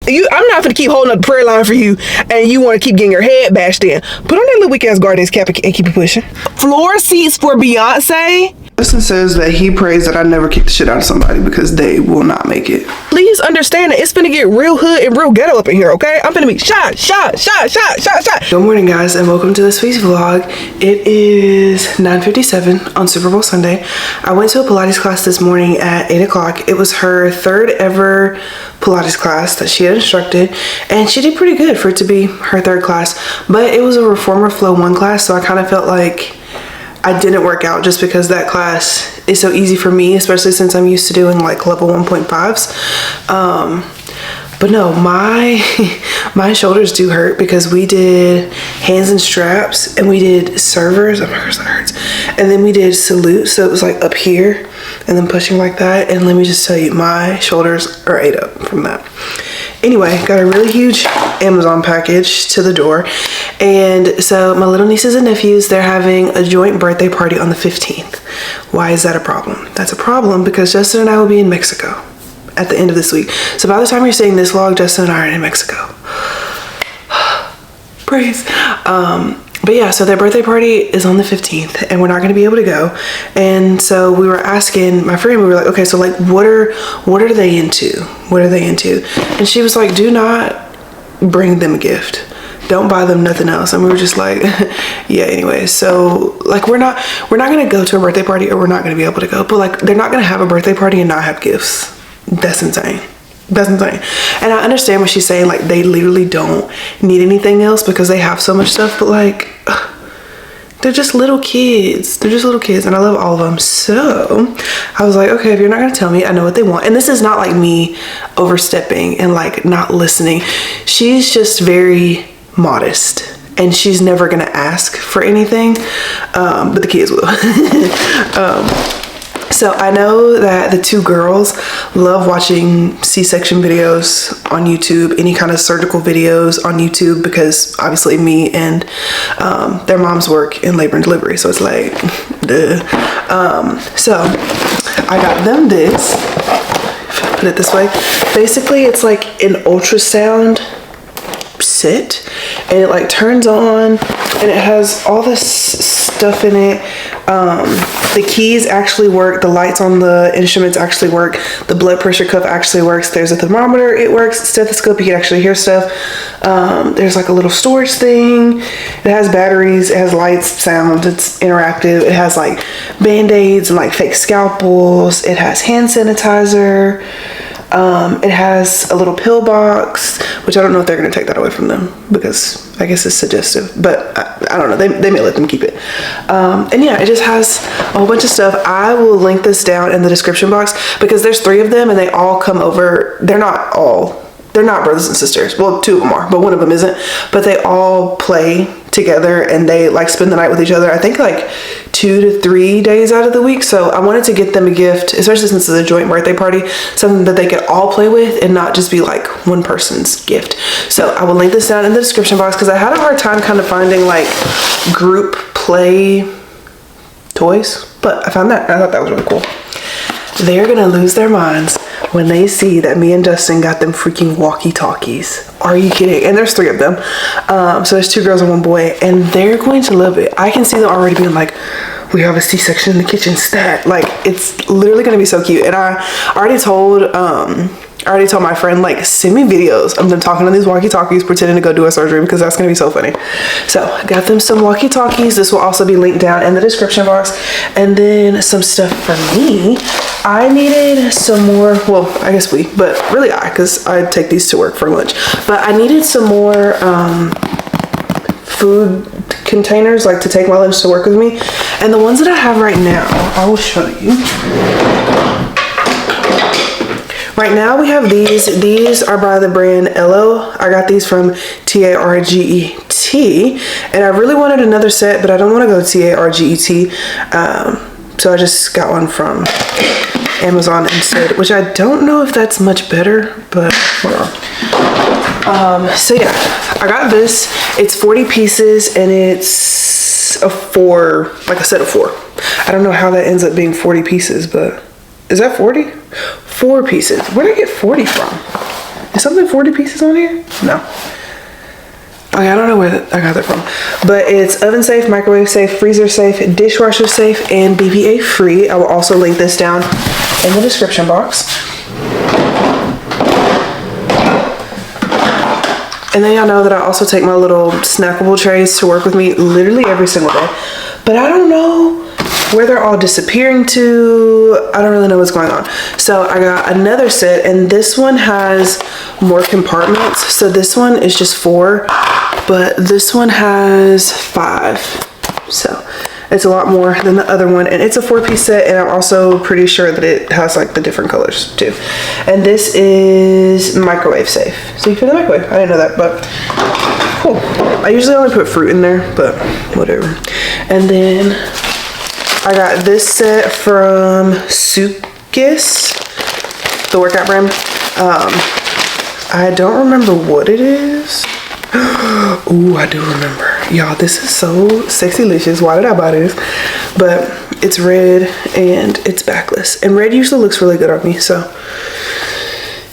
I'm not gonna keep holding up the prayer line for you, and you want to keep getting your head bashed in. Put on that little weak ass Guardians cap and keep it pushing. Floor seats for Beyonce. Justin says that he prays that I never kick the shit out of somebody because they will not make it. Please understand that it's finna get real hood and real ghetto up in here, okay? I'm finna be shot. Good morning, guys, and welcome to this week's vlog. It is 9:57 on Super Bowl Sunday. I went to a Pilates class this morning at 8 o'clock. It was her third ever Pilates class that she had instructed, and she did pretty good for it to be her third class, but it was a Reformer Flow 1 class, so I kind of felt like I didn't work out just because that class is so easy for me, especially since I'm used to doing like level 1.5s. But no, my shoulders do hurt because we did hands and straps and we did servers. Oh my gosh, that hurts. And then we did salute, so it was like up here and then pushing like that. And let me just tell you, my shoulders are ate up from that. Anyway, got a really huge Amazon package to the door. And so my little nieces and nephews, they're having a joint birthday party on the 15th. Why is that a problem? That's a problem because Justin and I will be in Mexico at the end of this week. So by the time you're seeing this vlog, Justin and I are in Mexico. Praise. But yeah, so their birthday party is on the 15th and we're not going to be able to go. And so we were asking my friend, we were like, okay, so like what are they into? What are they into? And she was like, do not bring them a gift. Don't buy them nothing else. And we were just like, yeah, anyway. So like we're not gonna go to a birthday party, or we're not gonna be able to go, but like they're not gonna have a birthday party and not have gifts. That's insane. That's insane. And I understand what she's saying, like they literally don't need anything else because they have so much stuff, but like they're just little kids. They're just little kids and I love all of them. So I was like, okay, if you're not gonna tell me, I know what they want. And this is not like me overstepping and like not listening. She's just very modest and she's never gonna ask for anything, but the kids will. So I know that the two girls love watching C-section videos on YouTube, any kind of surgical videos on YouTube, because obviously me and their moms work in labor and delivery, so it's like, duh. So I got them this, put it this way. Basically it's like an ultrasound set and it like turns on and it has all this stuff in it. The keys actually work, the lights on the instruments actually work, the blood pressure cuff actually works, there's a thermometer, it works, stethoscope, you can actually hear stuff. There's like a little storage thing, it has batteries, it has lights, sound, it's interactive, it has like band-aids and like fake scalpels, it has hand sanitizer. It has a little pill box, which I don't know if they're going to take that away from them because I guess it's suggestive, but I don't know. They may let them keep it. And yeah, it just has a whole bunch of stuff. I will link this down in the description box because there's 3 of them and they all come over. They're not brothers and sisters. Well, 2 of them are, but one of them isn't. But they all play together and they like spend the night with each other. I think like 2 to 3 days out of the week. So I wanted to get them a gift, especially since it's a joint birthday party, something that they could all play with and not just be like one person's gift. So I will link this down in the description box because I had a hard time kind of finding like group play toys, but I found that and I thought that was really cool. They're gonna lose their minds when they see that me and Justin got them freaking walkie-talkies. Are you kidding? And there's 3 of them. So there's 2 girls and 1 boy, and they're going to love it. I can see them already being like, we have a C-section in the kitchen stat. Like, it's literally gonna be so cute. And I already told my friend, like, send me videos of them talking on these walkie-talkies pretending to go do a surgery because that's gonna be so funny. So I got them some walkie-talkies. This will also be linked down in the description box. And then some stuff for me. I needed some more, well, I guess but really because I take these to work for lunch. But I needed some more food containers, like to take my lunch to work with me. And the ones that I have right now, I will show you. Right now we have these. These are by the brand Ello. I got these from Target. And I really wanted another set, but I don't want to go Target. So I just got one from Amazon instead, which I don't know if that's much better, but hold on. So yeah, I got this. It's 40 pieces and it's a 4, like a set of 4. I don't know how that ends up being 40 pieces, but is that 40? 4 pieces. Where did I get 40 from? Is something 40 pieces on here? No. Okay, I don't know where I got that from. But it's oven safe, microwave safe, freezer safe, dishwasher safe, and BPA free. I will also link this down in the description box. And then y'all know that I also take my little snackable trays to work with me literally every single day. But I don't know where they're all disappearing to. I don't really know what's going on. So I got another set, and this one has more compartments. So this one is just 4, but this one has 5. So it's a lot more than the other one, and it's a 4-piece set, and I'm also pretty sure that it has like the different colors too. And this is microwave safe, so you can put in the microwave. I didn't know that, but cool. I usually only put fruit in there, but whatever. And then I got this set from Sukis, the workout brand. I don't remember what it is. Ooh, I do remember. Y'all, this is so sexy-licious. Why did I buy this? But it's red and it's backless. And red usually looks really good on me, so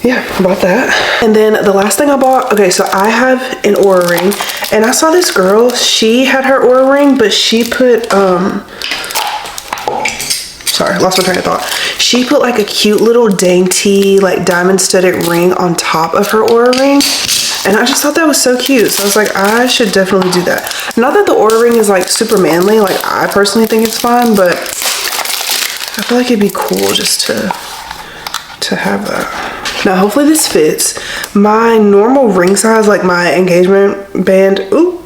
yeah, bought that. And then the last thing I bought, okay, so I have an Oura ring, and I saw this girl, she had her Oura ring, but she put, sorry, lost my train of thought. She put like a cute little dainty, like diamond studded ring on top of her Oura ring. And I just thought that was so cute. So I was like, I should definitely do that. Not that the Oura ring is like super manly. Like I personally think it's fine, but I feel like it'd be cool just to have that. Now, hopefully this fits. My normal ring size, like my engagement band, ooh,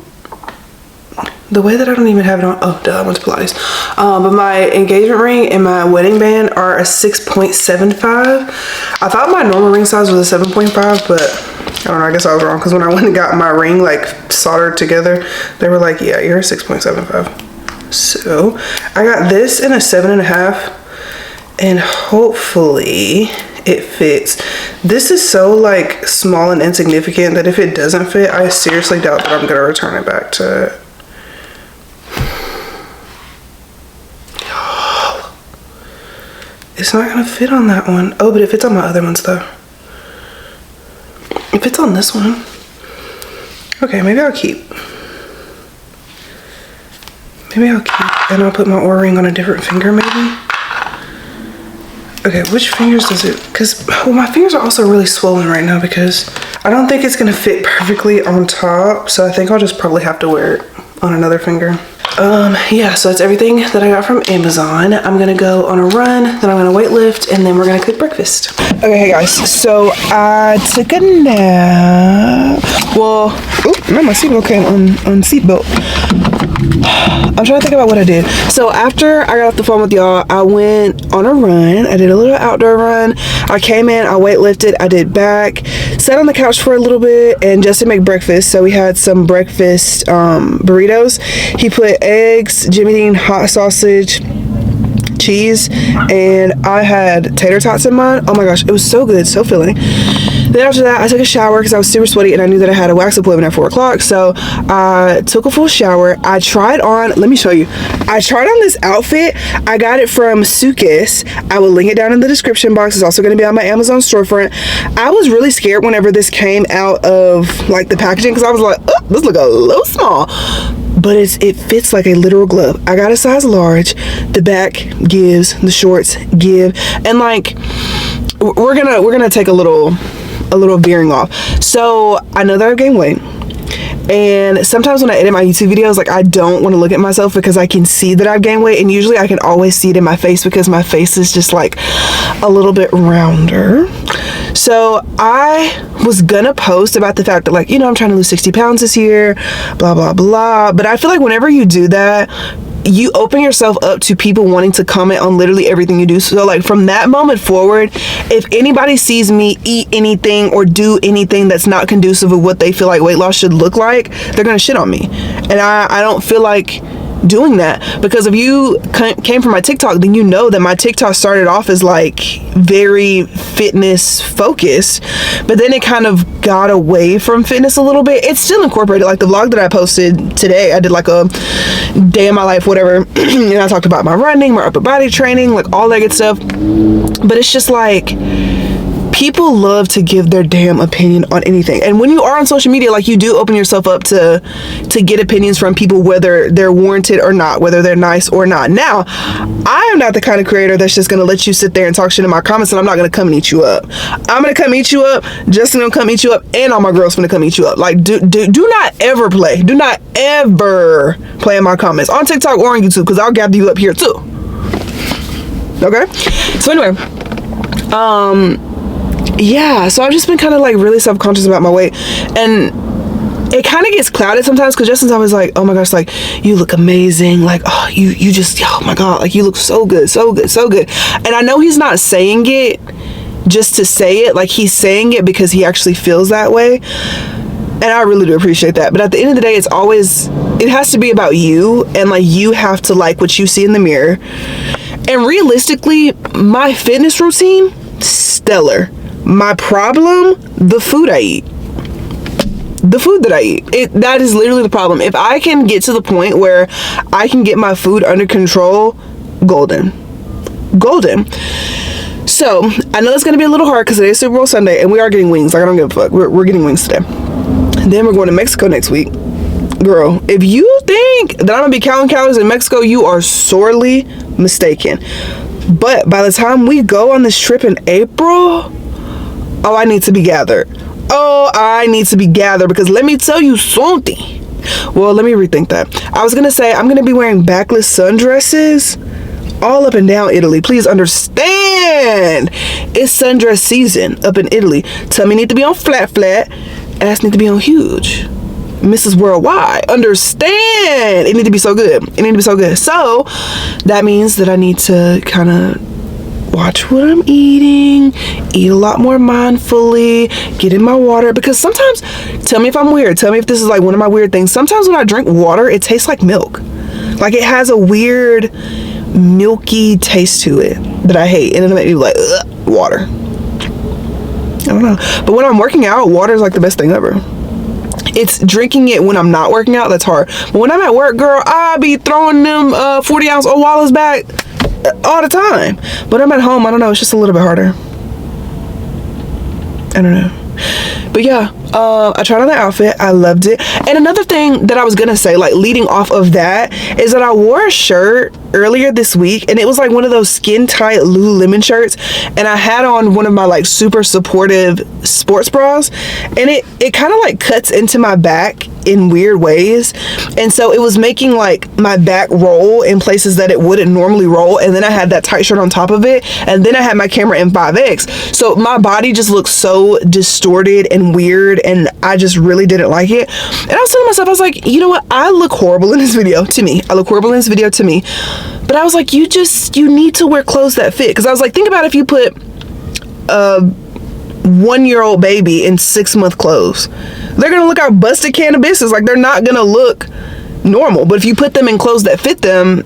the way that I don't even have it on, oh duh, I went to Pilates. But my engagement ring and my wedding band are a 6.75. I thought my normal ring size was a 7.5, but I don't know, I guess I was wrong, because when I went and got my ring like soldered together, they were like, yeah, you're a 6.75. So I got this in a 7.5, and hopefully it fits. This is so like small and insignificant that if it doesn't fit, I seriously doubt that I'm gonna return it back to it's not gonna fit on that one. Oh, but it fits on my other ones though. It fits on this one. Okay, maybe I'll keep. And I'll put my Oura ring on a different finger maybe. Okay, which fingers does it, because well, my fingers are also really swollen right now because I don't think it's gonna fit perfectly on top. So I think I'll just probably have to wear it on another finger. Yeah, so that's everything that I got from Amazon. I'm gonna go on a run, then I'm gonna weight lift, and then we're gonna cook breakfast. Okay, hey guys, so I took a nap. Well, no, my seatbelt came on seatbelt. I'm trying to think about what I did. So after I got off the phone with y'all, I went on a run. I did a little outdoor run. I came in, I weight lifted, I did back, sat on the couch for a little bit, and just to make breakfast. So we had some breakfast burritos. He put eggs, Jimmy Dean hot sausage, cheese, and I had tater tots in mine. Oh my gosh, it was so good, so filling. Then after that, I took a shower because I was super sweaty and I knew that I had a wax appointment at 4 o'clock. So I took a full shower. I tried on, let me show you. I tried on this outfit. I got it from Sukis. I will link it down in the description box. It's also going to be on my Amazon storefront. I was really scared whenever this came out of like the packaging because I was like, oh, this look a little small. But it fits like a literal glove. I got a size large. The back gives, the shorts give, and like we're gonna take a little veering off. So I know that I've gained weight, and sometimes when I edit my YouTube videos, like I don't want to look at myself because I can see that I've gained weight, and usually I can always see it in my face because my face is just like a little bit rounder. So I was gonna post about the fact that, like, you know, I'm trying to lose 60 pounds this year, blah blah blah, but I feel like whenever you do that, you open yourself up to people wanting to comment on literally everything you do. So like from that moment forward, if anybody sees me eat anything or do anything that's not conducive of what they feel like weight loss should look like, they're gonna shit on me. And I don't feel like doing that, because if you came from my TikTok, then you know that my TikTok started off as like very fitness focused, but then it kind of got away from fitness a little bit. It's still incorporated, like the vlog that I posted today, I did like a day in my life, whatever, and I talked about my running, my upper body training, like all that good stuff. But it's just like people love to give their damn opinion on anything. And when you are on social media, like, you do open yourself up to get opinions from people, whether they're warranted or not, whether they're nice or not. Now, I am not the kind of creator that's just gonna let you sit there and talk shit in my comments, and I'm not gonna come and eat you up. I'm gonna come eat you up, Justin gonna come eat you up, and all my girls gonna come eat you up. Like, do not ever play. Do not ever play in my comments on TikTok or on YouTube, because I'll gather you up here too. Okay? So anyway, yeah, so I've just been kind of like really self-conscious about my weight, and it kind of gets clouded sometimes because Justin's always like, oh my gosh, like, you look amazing, like, oh, you just, oh my god, like, you look so good, so good, so good. And I know he's not saying it just to say it, like, he's saying it because he actually feels that way, and I really do appreciate that. But at the end of the day, it has to be about you, and like, you have to like what you see in the mirror. And realistically, my fitness routine, stellar. My problem, the food I eat. The food that I eat. That is literally the problem. If I can get to the point where I can get my food under control, golden. Golden. So, I know it's going to be a little hard because today is Super Bowl Sunday, and we are getting wings. Like, I don't give a fuck. We're getting wings today. And then we're going to Mexico next week. Girl, if you think that I'm gonna be counting calories in Mexico, you are sorely mistaken. But by the time we go on this trip in April, oh, I need to be gathered. Oh, I need to be gathered, because let me tell you something. Well, let me rethink that. I was gonna say I'm gonna be wearing backless sundresses all up and down Italy. Please understand, it's sundress season up in Italy. Tummy need to be on flat, ass need to be on huge. Mrs. Worldwide, understand, it need to be so good. It need to be so good. So that means that I need to kind of watch what I'm eating, eat a lot more mindfully, get in my water, because sometimes, tell me if I'm weird, tell me if this is like one of my weird things, sometimes when I drink water, it tastes like milk. Like, it has a weird milky taste to it that I hate, and it'll make me like, ugh, water. I don't know. But when I'm working out, water is like the best thing ever. It's drinking it when I'm not working out that's hard. But when I'm at work, girl, I be throwing them 40-ounce Owalas back all the time. But I'm at home, I don't know, it's just a little bit harder. I don't know. But yeah, I tried on the outfit. I loved it. And another thing that I was gonna say, like, leading off of that, is that I wore a shirt earlier this week, and it was like one of those skin tight Lululemon shirts, and I had on one of my like super supportive sports bras, and it kind of like cuts into my back in weird ways, and so it was making like my back roll in places that it wouldn't normally roll. And then I had that tight shirt on top of it, and then I had my camera in 5x, so my body just looked so distorted and weird, and I just really didn't like it. And I was telling myself, I was like, you know what, I look horrible in this video to me. I look horrible in this video to me. But I was like, you need to wear clothes that fit. Because I was like, think about if you put a 1-year-old baby in 6-month clothes. They're going to look out busted cannabis. Like, they're not going to look normal. But if you put them in clothes that fit them,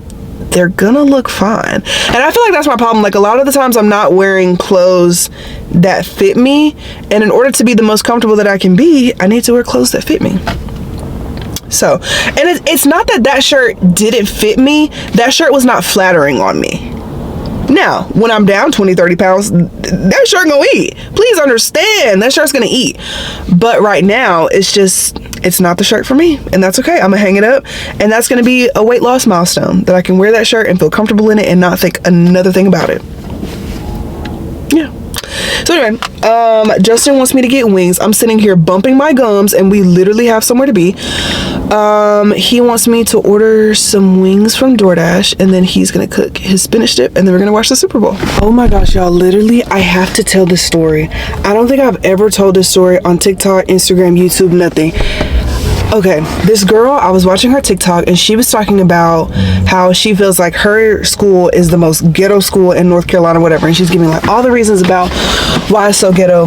they're going to look fine. And I feel like that's my problem. Like, a lot of the times I'm not wearing clothes that fit me. And in order to be the most comfortable that I can be, I need to wear clothes that fit me. So, and it's not that shirt didn't fit me. That shirt was not flattering on me. Now, when I'm down 20-30 pounds, that shirt gonna eat. Please understand, that shirt's gonna eat. But right now, it's not the shirt for me, and that's okay. I'm gonna hang it up, and that's gonna be a weight loss milestone, that I can wear that shirt and feel comfortable in it and not think another thing about it. Yeah. So anyway, Justin wants me to get wings. I'm sitting here bumping my gums, and we literally have somewhere to be. He wants me to order some wings from DoorDash, and then he's gonna cook his spinach dip, and then we're gonna watch the Super Bowl. Oh my gosh, y'all, literally, I have to tell this story. I don't think I've ever told this story on TikTok, Instagram, YouTube, nothing. Okay, this girl, I was watching her TikTok, and she was talking about how she feels like her school is the most ghetto school in North Carolina, whatever, and she's giving like all the reasons about why it's so ghetto,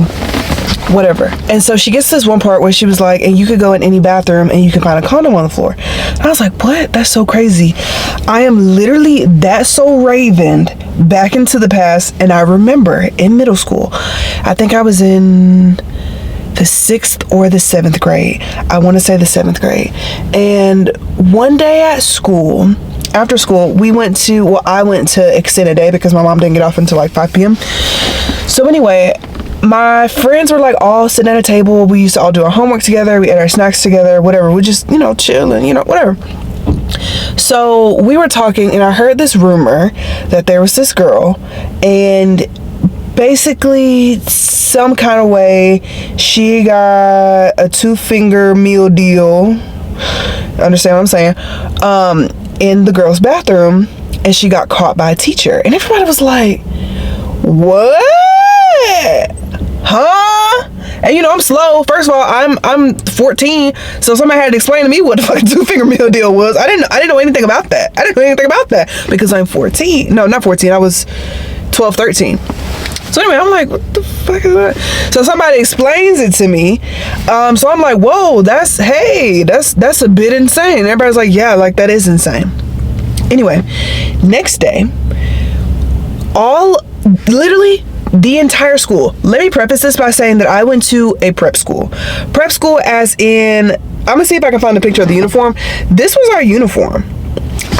whatever. And so she gets to this one part where she was like, and you could go in any bathroom and you can find a condom on the floor. And I was like, what? That's so crazy. I am literally that so ravened back into the past. And I remember in middle school, I think I was in the 6th or the 7th grade. I want to say the 7th grade. And one day at school, after school, I went to extended day because my mom didn't get off until like 5 p.m. So anyway, my friends were like all sitting at a table. We used to all do our homework together. We ate our snacks together, whatever. We just, chill and, whatever. So we were talking and I heard this rumor that there was this girl, and basically some kind of way she got a 2-finger meal deal. Understand what I'm saying? In the girl's bathroom, and she got caught by a teacher, and everybody was like, what? Huh? And I'm slow. First of all, I'm 14, so somebody had to explain to me what the fucking 2-finger meal deal was. I didn't know anything about that. Because I'm 14. No, not 14. I was 12, 13. So anyway, I'm like, what the fuck is that? So somebody explains it to me. So I'm like, whoa, that's a bit insane. And everybody's like, yeah, like that is insane. Anyway, next day, literally the entire school. Let me preface this by saying that I went to a prep school. Prep school as in, I'm gonna see if I can find a picture of the uniform. This was our uniform.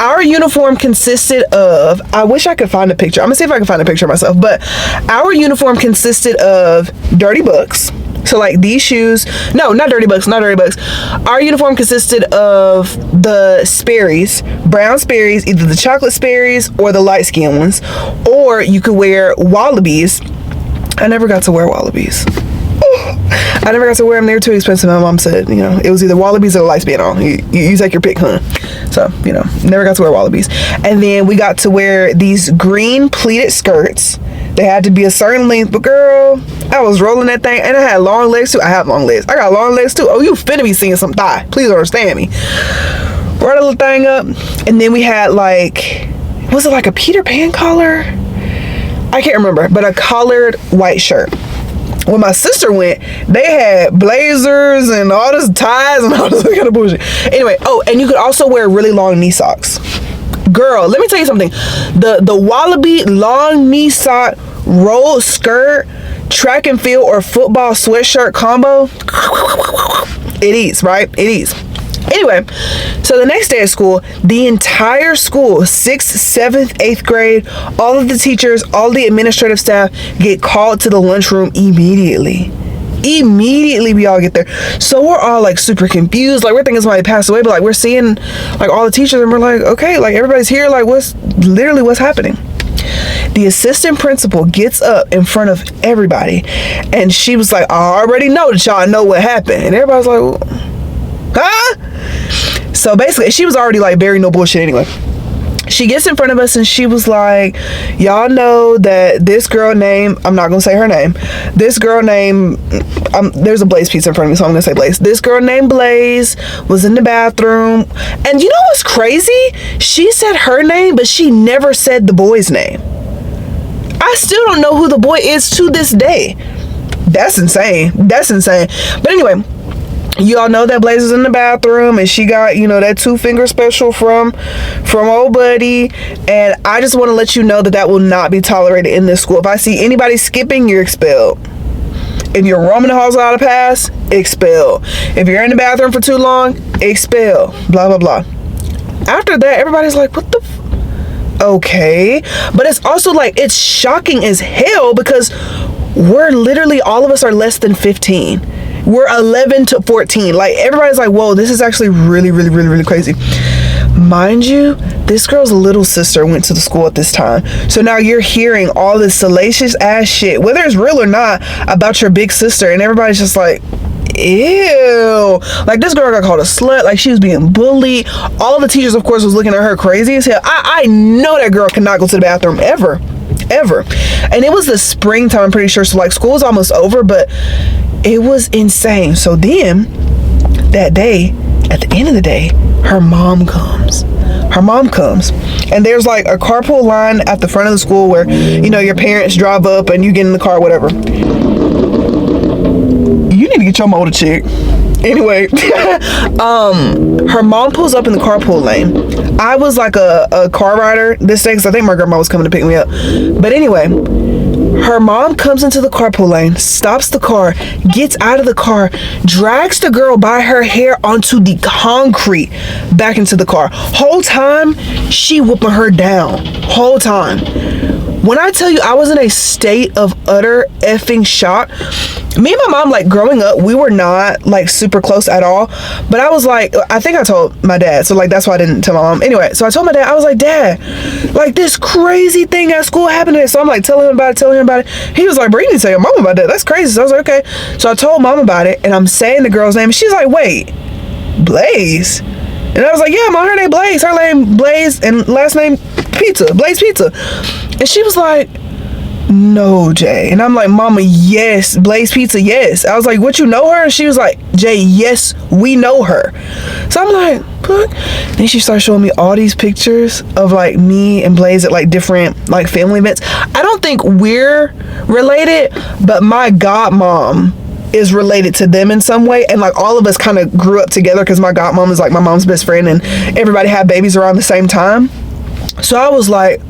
Our uniform consisted of, I wish I could find a picture. I'm gonna see if I can find a picture of myself, but our uniform consisted of dirty books. So like these shoes, no, not dirty books. Our uniform consisted of the Sperry's, brown Sperry's, either the chocolate Sperry's or the light skin ones, or you could wear Wallabies. I never got to wear Wallabies. I never got to wear them. They were too expensive. My mom said, it was either Wallabies or lights being on. You take your pick, huh? So, never got to wear Wallabies. And then we got to wear these green pleated skirts. They had to be a certain length, but girl, I was rolling that thing, and I had long legs too. I have long legs. I got long legs too. Oh, you finna be seeing some thigh. Please understand me. Roll that little thing up, and then we had was it like a Peter Pan collar? I can't remember, but a collared white shirt. When my sister went, they had blazers and all this ties and all this kind of bullshit. Anyway, and you could also wear really long knee socks. Girl, let me tell you something. The Wallaby long knee sock rolled skirt, track and field or football sweatshirt combo, it eats, right? It eats. Anyway, so the next day at school, the entire school, 6th, 7th, 8th grade, all of the teachers, all the administrative staff get called to the lunchroom immediately. We all get there. So we're all super confused. We're thinking somebody passed away, but we're seeing all the teachers, and we're like, okay, everybody's here. What's happening? The assistant principal gets up in front of everybody, and she was like, I already know that y'all know what happened. And everybody's like, huh? So basically, she was already very no bullshit anyway. She gets in front of us and she was like, y'all know that this girl named, I'm not gonna say her name, this girl named, there's a Blaze pizza in front of me, so I'm gonna say Blaze. This girl named Blaze was in the bathroom, and you know what's crazy? She said her name, but she never said the boy's name. I still don't know who the boy is to this day. That's insane. But anyway, you all know that Blaze was in the bathroom, and she got, that 2-finger special from old buddy. And I just want to let you know that will not be tolerated in this school. If I see anybody skipping, you're expelled. If you're roaming the halls without a pass, expelled. If you're in the bathroom for too long, expelled. Blah, blah, blah. After that, everybody's like, what the okay. But it's also it's shocking as hell, because we're literally, all of us are less than 15. We're 11 to 14. Everybody's like, whoa, this is actually really, really, really, really crazy. Mind you, this girl's little sister went to the school at this time. So now you're hearing all this salacious ass shit, whether it's real or not, about your big sister. And everybody's just like, ew. This girl got called a slut. She was being bullied. All of the teachers, of course, was looking at her crazy as hell. I know that girl cannot go to the bathroom ever. And it was the springtime, I'm pretty sure. So school was almost over, but it was insane. So then that day, at the end of the day, her mom comes, and there's a carpool line at the front of the school where your parents drive up and you get in the car, whatever. You need to get your motor checked. Anyway, her mom pulls up in the carpool lane. I was a car rider this day because I think my grandma was coming to pick me up. But anyway, Her mom comes into the carpool lane, stops the car, gets out of the car, drags the girl by her hair onto the concrete back into the car. Whole time, she whooping her down. Whole time. When I tell you I was in a state of utter effing shock, me and my mom, like, growing up, we were not, like, super close at all. But I was like, I think I told my dad. So, like, that's why I didn't tell my mom. Anyway, so I told my dad, I was like, Dad, like, this crazy thing at school happened today. So I'm like, telling him about it. He was like, bro, you need to tell your mom about that. That's crazy. So I was like, okay. So I told mom about it, and I'm saying the girl's name. And she's like, wait, Blaze? And I was like, yeah, mom, her name Blaze. Her name Blaze, and last name Pizza. Blaze Pizza. And she was like, no, Jay. And I'm like, Mama, yes. Blaze Pizza, yes. I was like, what, you know her? And she was like, Jay, yes, we know her. So I'm like, what? Then she started showing me all these pictures of, like, me and Blaze at, like, different, like, family events. I don't think we're related, but my godmom is related to them in some way. And, like, all of us kind of grew up together because my godmom is, like, my mom's best friend, and everybody had babies around the same time. So I was like,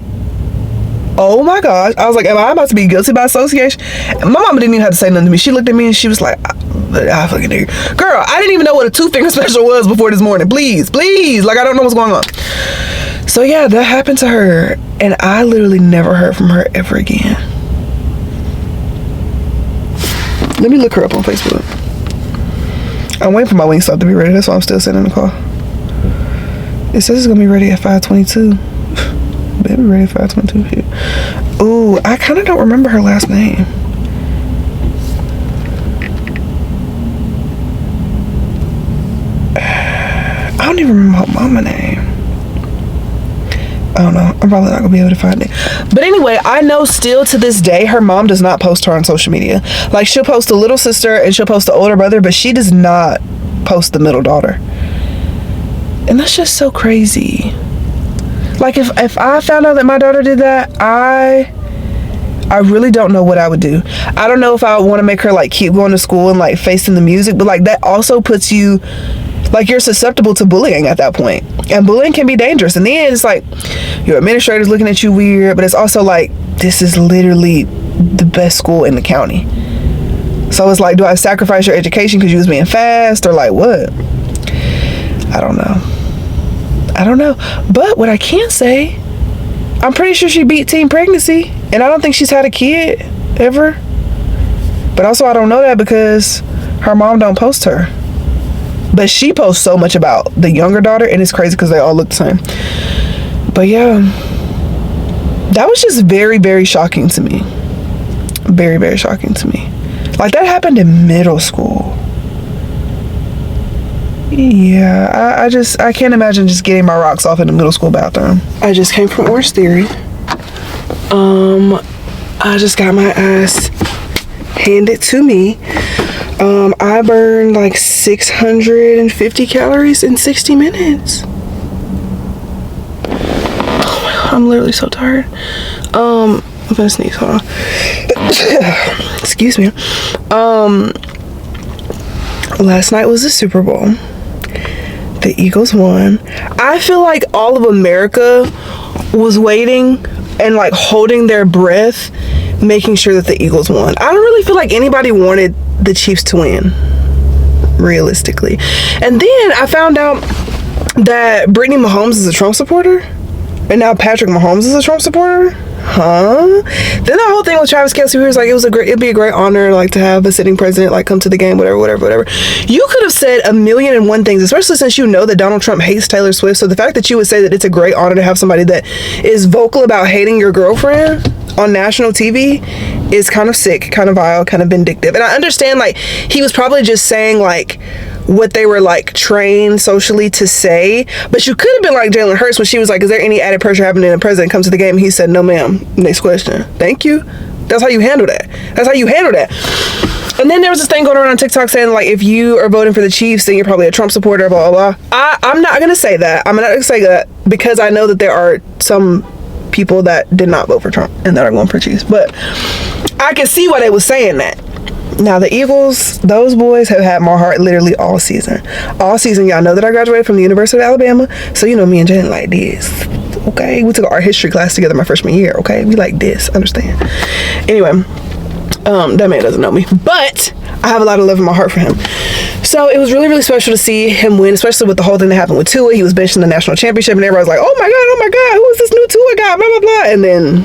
oh my gosh. I was like, am I about to be guilty by association? And my mama didn't even have to say nothing to me. She looked at me and she was like, I fucking hear you. Girl, I didn't even know what a 2-finger special was before this morning. Please. Like, I don't know what's going on. So yeah, that happened to her. And I literally never heard from her ever again. Let me look her up on Facebook. I'm waiting for my Wingstop to be ready. That's why I'm still sitting in the car. It says it's gonna be ready at 5:22. Baby ready at 5:22. Ooh, I kind of don't remember her last name. I don't even remember her mama name. I don't know. I'm probably not gonna be able to find it. But anyway, I know still to this day her mom does not post her on social media. Like, she'll post the little sister and she'll post the older brother, but she does not post the middle daughter. And that's just so crazy. Like, if I found out that my daughter did that, I really don't know what I would do. I don't know if I would want to make her, like, keep going to school and, like, facing the music, but, like, that also puts you, like, you're susceptible to bullying at that point. And bullying can be dangerous. And then it's like your administrator's looking at you weird, but it's also like, this is literally the best school in the county. So it's like, do I sacrifice your education because you was being fast, or like what? I don't know. But what I can say, I'm pretty sure she beat teen pregnancy, and I don't think she's had a kid ever. But also I don't know that because her mom don't post her. But she posts so much about the younger daughter, and it's crazy because they all look the same. But yeah, that was just very, very shocking to me. Very, very shocking to me. Like, that happened in middle school. Yeah, I can't imagine just getting my rocks off in the middle school bathroom. I just came from Orange Theory. I just got my ass handed to me. I burned like 650 calories in 60 minutes. Oh my God, I'm literally so tired. I'm gonna sneeze, hold on. Excuse me. Last night was the Super Bowl. The Eagles won. I feel like all of America was waiting and like holding their breath, making sure that the Eagles won. I don't really feel like anybody wanted the Chiefs to win, realistically. And then I found out that Brittany Mahomes is a Trump supporter, and now Patrick Mahomes is a Trump supporter. Huh? Then the whole thing with Travis Kelce, he was like, it'd be a great honor, like, to have a sitting president, like, come to the game, whatever. You could have said 1,000,001 things, especially since you know that Donald Trump hates Taylor Swift. So the fact that you would say that it's a great honor to have somebody that is vocal about hating your girlfriend on national TV is kind of sick, kind of vile, kind of vindictive. And I understand, like, he was probably just saying, like, what they were, like, trained socially to say. But you could have been like Jalen Hurts when she was like, is there any added pressure happening when the president comes to the game? And he said, no ma'am. Next question. Thank you. That's how you handle that. And then there was this thing going around on TikTok saying, like, if you are voting for the Chiefs, then you're probably a Trump supporter, blah, blah, blah. I'm not going to say that. I'm not going to say that because I know that there are some people that did not vote for Trump and that are going for Chiefs. But I can see why they was saying that. Now, the Eagles, those boys have had my heart literally all season. All season, y'all know that I graduated from the University of Alabama. So, you know, me and Jen like this. okay? We took an art history class together my freshman year, okay? We like this, understand? Anyway, that man doesn't know me, but I have a lot of love in my heart for him. So it was really, really special to see him win, especially with the whole thing that happened with Tua. He was benching the national championship, and everybody was like, oh my God, who is this new Tua guy, blah, blah, blah. And then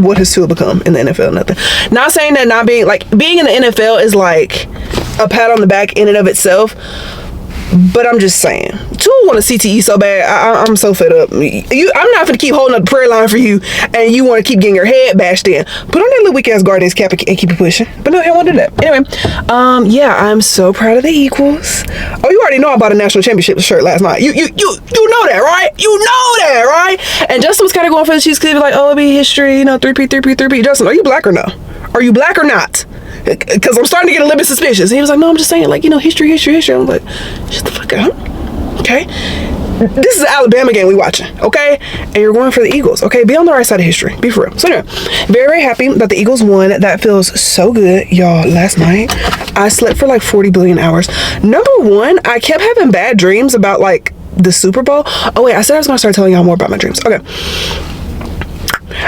what has Tua become in the NFL? Nothing. Not saying that not being, like, being in the NFL is like a pat on the back in and of itself, but I'm just saying, Tua want a CTE so bad. I'm so fed up. I'm not gonna keep holding up the prayer line for you, and you want to keep getting your head bashed in. Put on that little weak ass Guardians cap and keep it pushing. But no, I won't do that. Anyway, yeah, I'm so proud of the Eagles. Oh, you already know I bought a national championship shirt last night. You know that, right? You know that, right? And Justin was kind of going for the Chiefs because he was like, oh, it'll be history, you know, 3P. Justin, are you black or no? Are you black or not? Because I'm starting to get a little bit suspicious. And he was like, no, I'm just saying, like, you know, history. I'm like, shut the fuck up. Okay? This is the Alabama game we watching, okay? And you're going for the Eagles, okay? Be on the right side of history. Be for real. So anyway, very, very happy that the Eagles won. That feels so good. Y'all, last night, I slept for like 40 billion hours. Number one, I kept having bad dreams about, like, the Super Bowl. Oh, wait, I said I was going to start telling y'all more about my dreams. Okay.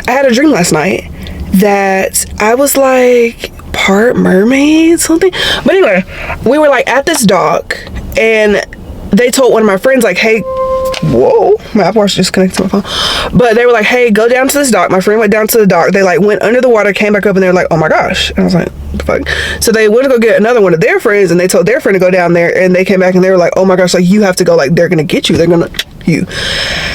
I had a dream last night that I was, like, part mermaid something, but anyway, we were like at this dock, and they told one of my friends, like, hey, whoa, my Apple Watch just connected to my phone, but they were like, hey, go down to this dock. My friend went down to the dock. They like went under the water, came back up, and they were like, oh my gosh. And I was like, what the fuck? So they went to go get another one of their friends, and they told their friend to go down there, and they came back and they were like, oh my gosh, like, you have to go, like, they're gonna get you, they're gonna you.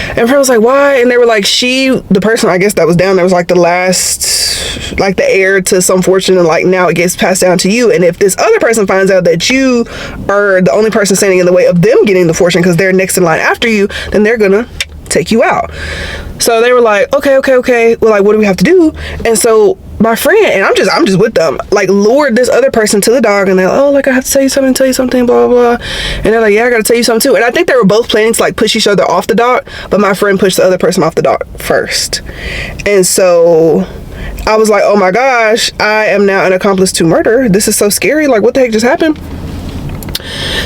And friend was like, why? And they were like, the person I guess that was down there was like the last, like the heir to some fortune, and like now it gets passed down to you, and if this other person finds out that you are the only person standing in the way of them getting the fortune because they're next in line after you, then they're gonna take you out. So they were like, okay, well, like, what do we have to do? And so my friend, and I'm just with them, like, lured this other person to the dog, and they're like, oh, like, I have to tell you something, blah, blah, blah. And they're like, yeah, I gotta tell you something too. And I think they were both planning to like push each other off the dock, but my friend pushed the other person off the dock first. And so I was like, oh my gosh, I am now an accomplice to murder. This is so scary. Like, what the heck just happened?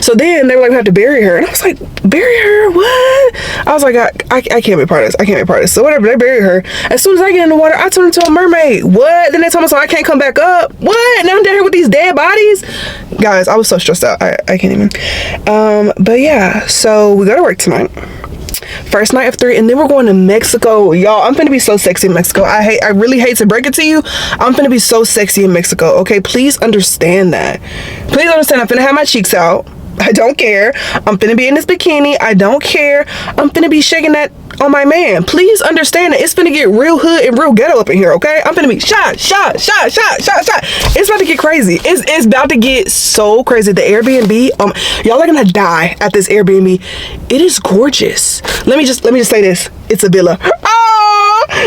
So then they were like, we have to bury her. And I was like, bury her? What? I was like, I can't be part of this. So whatever, they buried her. As soon as I get in the water, I turn into a mermaid. What? Then they told me, so I can't come back up. What? Now I'm down here with these dead bodies? Guys, I was so stressed out. I can't even. But yeah, so we go to work tonight. First night of 3, and then we're going to Mexico. Y'all, I'm finna be so sexy in Mexico. I really hate to break it to you. I'm finna be so sexy in Mexico, okay? Please understand that. Please understand, I'm finna have my cheeks out. I don't care. I'm finna be in this bikini. I don't care. I'm finna be shaking that on my man. Please understand that it's finna get real hood and real ghetto up in here, okay? I'm finna be shot. It's about to get crazy. It's about to get so crazy. The Airbnb, y'all are gonna die at this Airbnb. It is gorgeous. Let me just say this. It's a villa.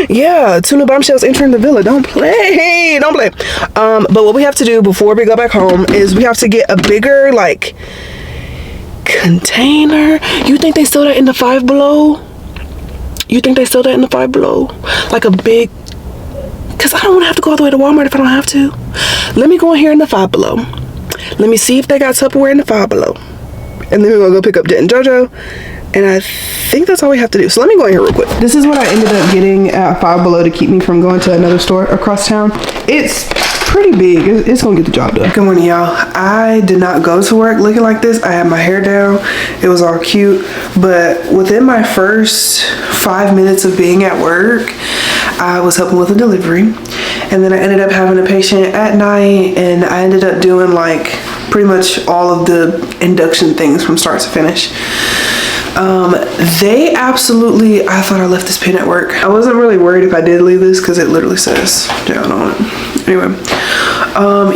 Yeah, 2 new bombshells entering the villa. Don't play. But what we have to do before we go back home is we have to get a bigger, like, container. You think they sell that in the Five Below? Like a big, because I don't want to have to go all the way to Walmart if I don't have to. Let me go in here in the Five Below. Let me see if they got Tupperware in the Five Below. And then we're going to go pick up Jet and JoJo. And I think that's all we have to do. So let me go in here real quick. This is what I ended up getting at Five Below to keep me from going to another store across town. It's pretty big. It's gonna get the job done. Good morning, y'all. I did not go to work looking like this. I had my hair down. It was all cute. But within my first 5 minutes of being at work, I was helping with a delivery. And then I ended up having a patient at night, and I ended up doing like pretty much all of the induction things from start to finish. They absolutely, I thought I left this pin at work. I wasn't really worried if I did leave this because it literally says down on it. Anyway,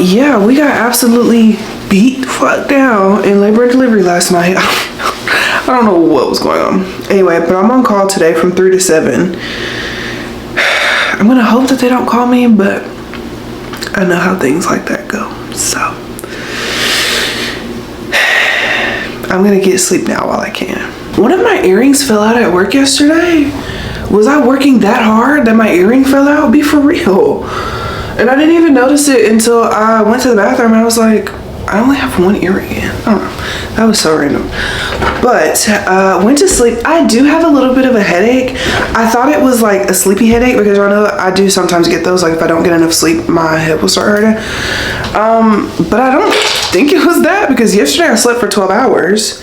yeah, we got absolutely beat the fuck down in labor and delivery last night. I don't know what was going on. Anyway, but I'm on call today from 3 to 7. I'm gonna hope that they don't call me, but I know how things like that go, so I'm gonna get sleep now while I can. One of my earrings fell out at work yesterday. Was I working that hard that my earring fell out? Be for real. And I didn't even notice it until I went to the bathroom and I was like, I only have one earring in. I don't know. That was so random. But went to sleep. I do have a little bit of a headache. I thought it was like a sleepy headache because I know I do sometimes get those. Like if I don't get enough sleep, my head will start hurting. But I don't think it was that because yesterday I slept for 12 hours.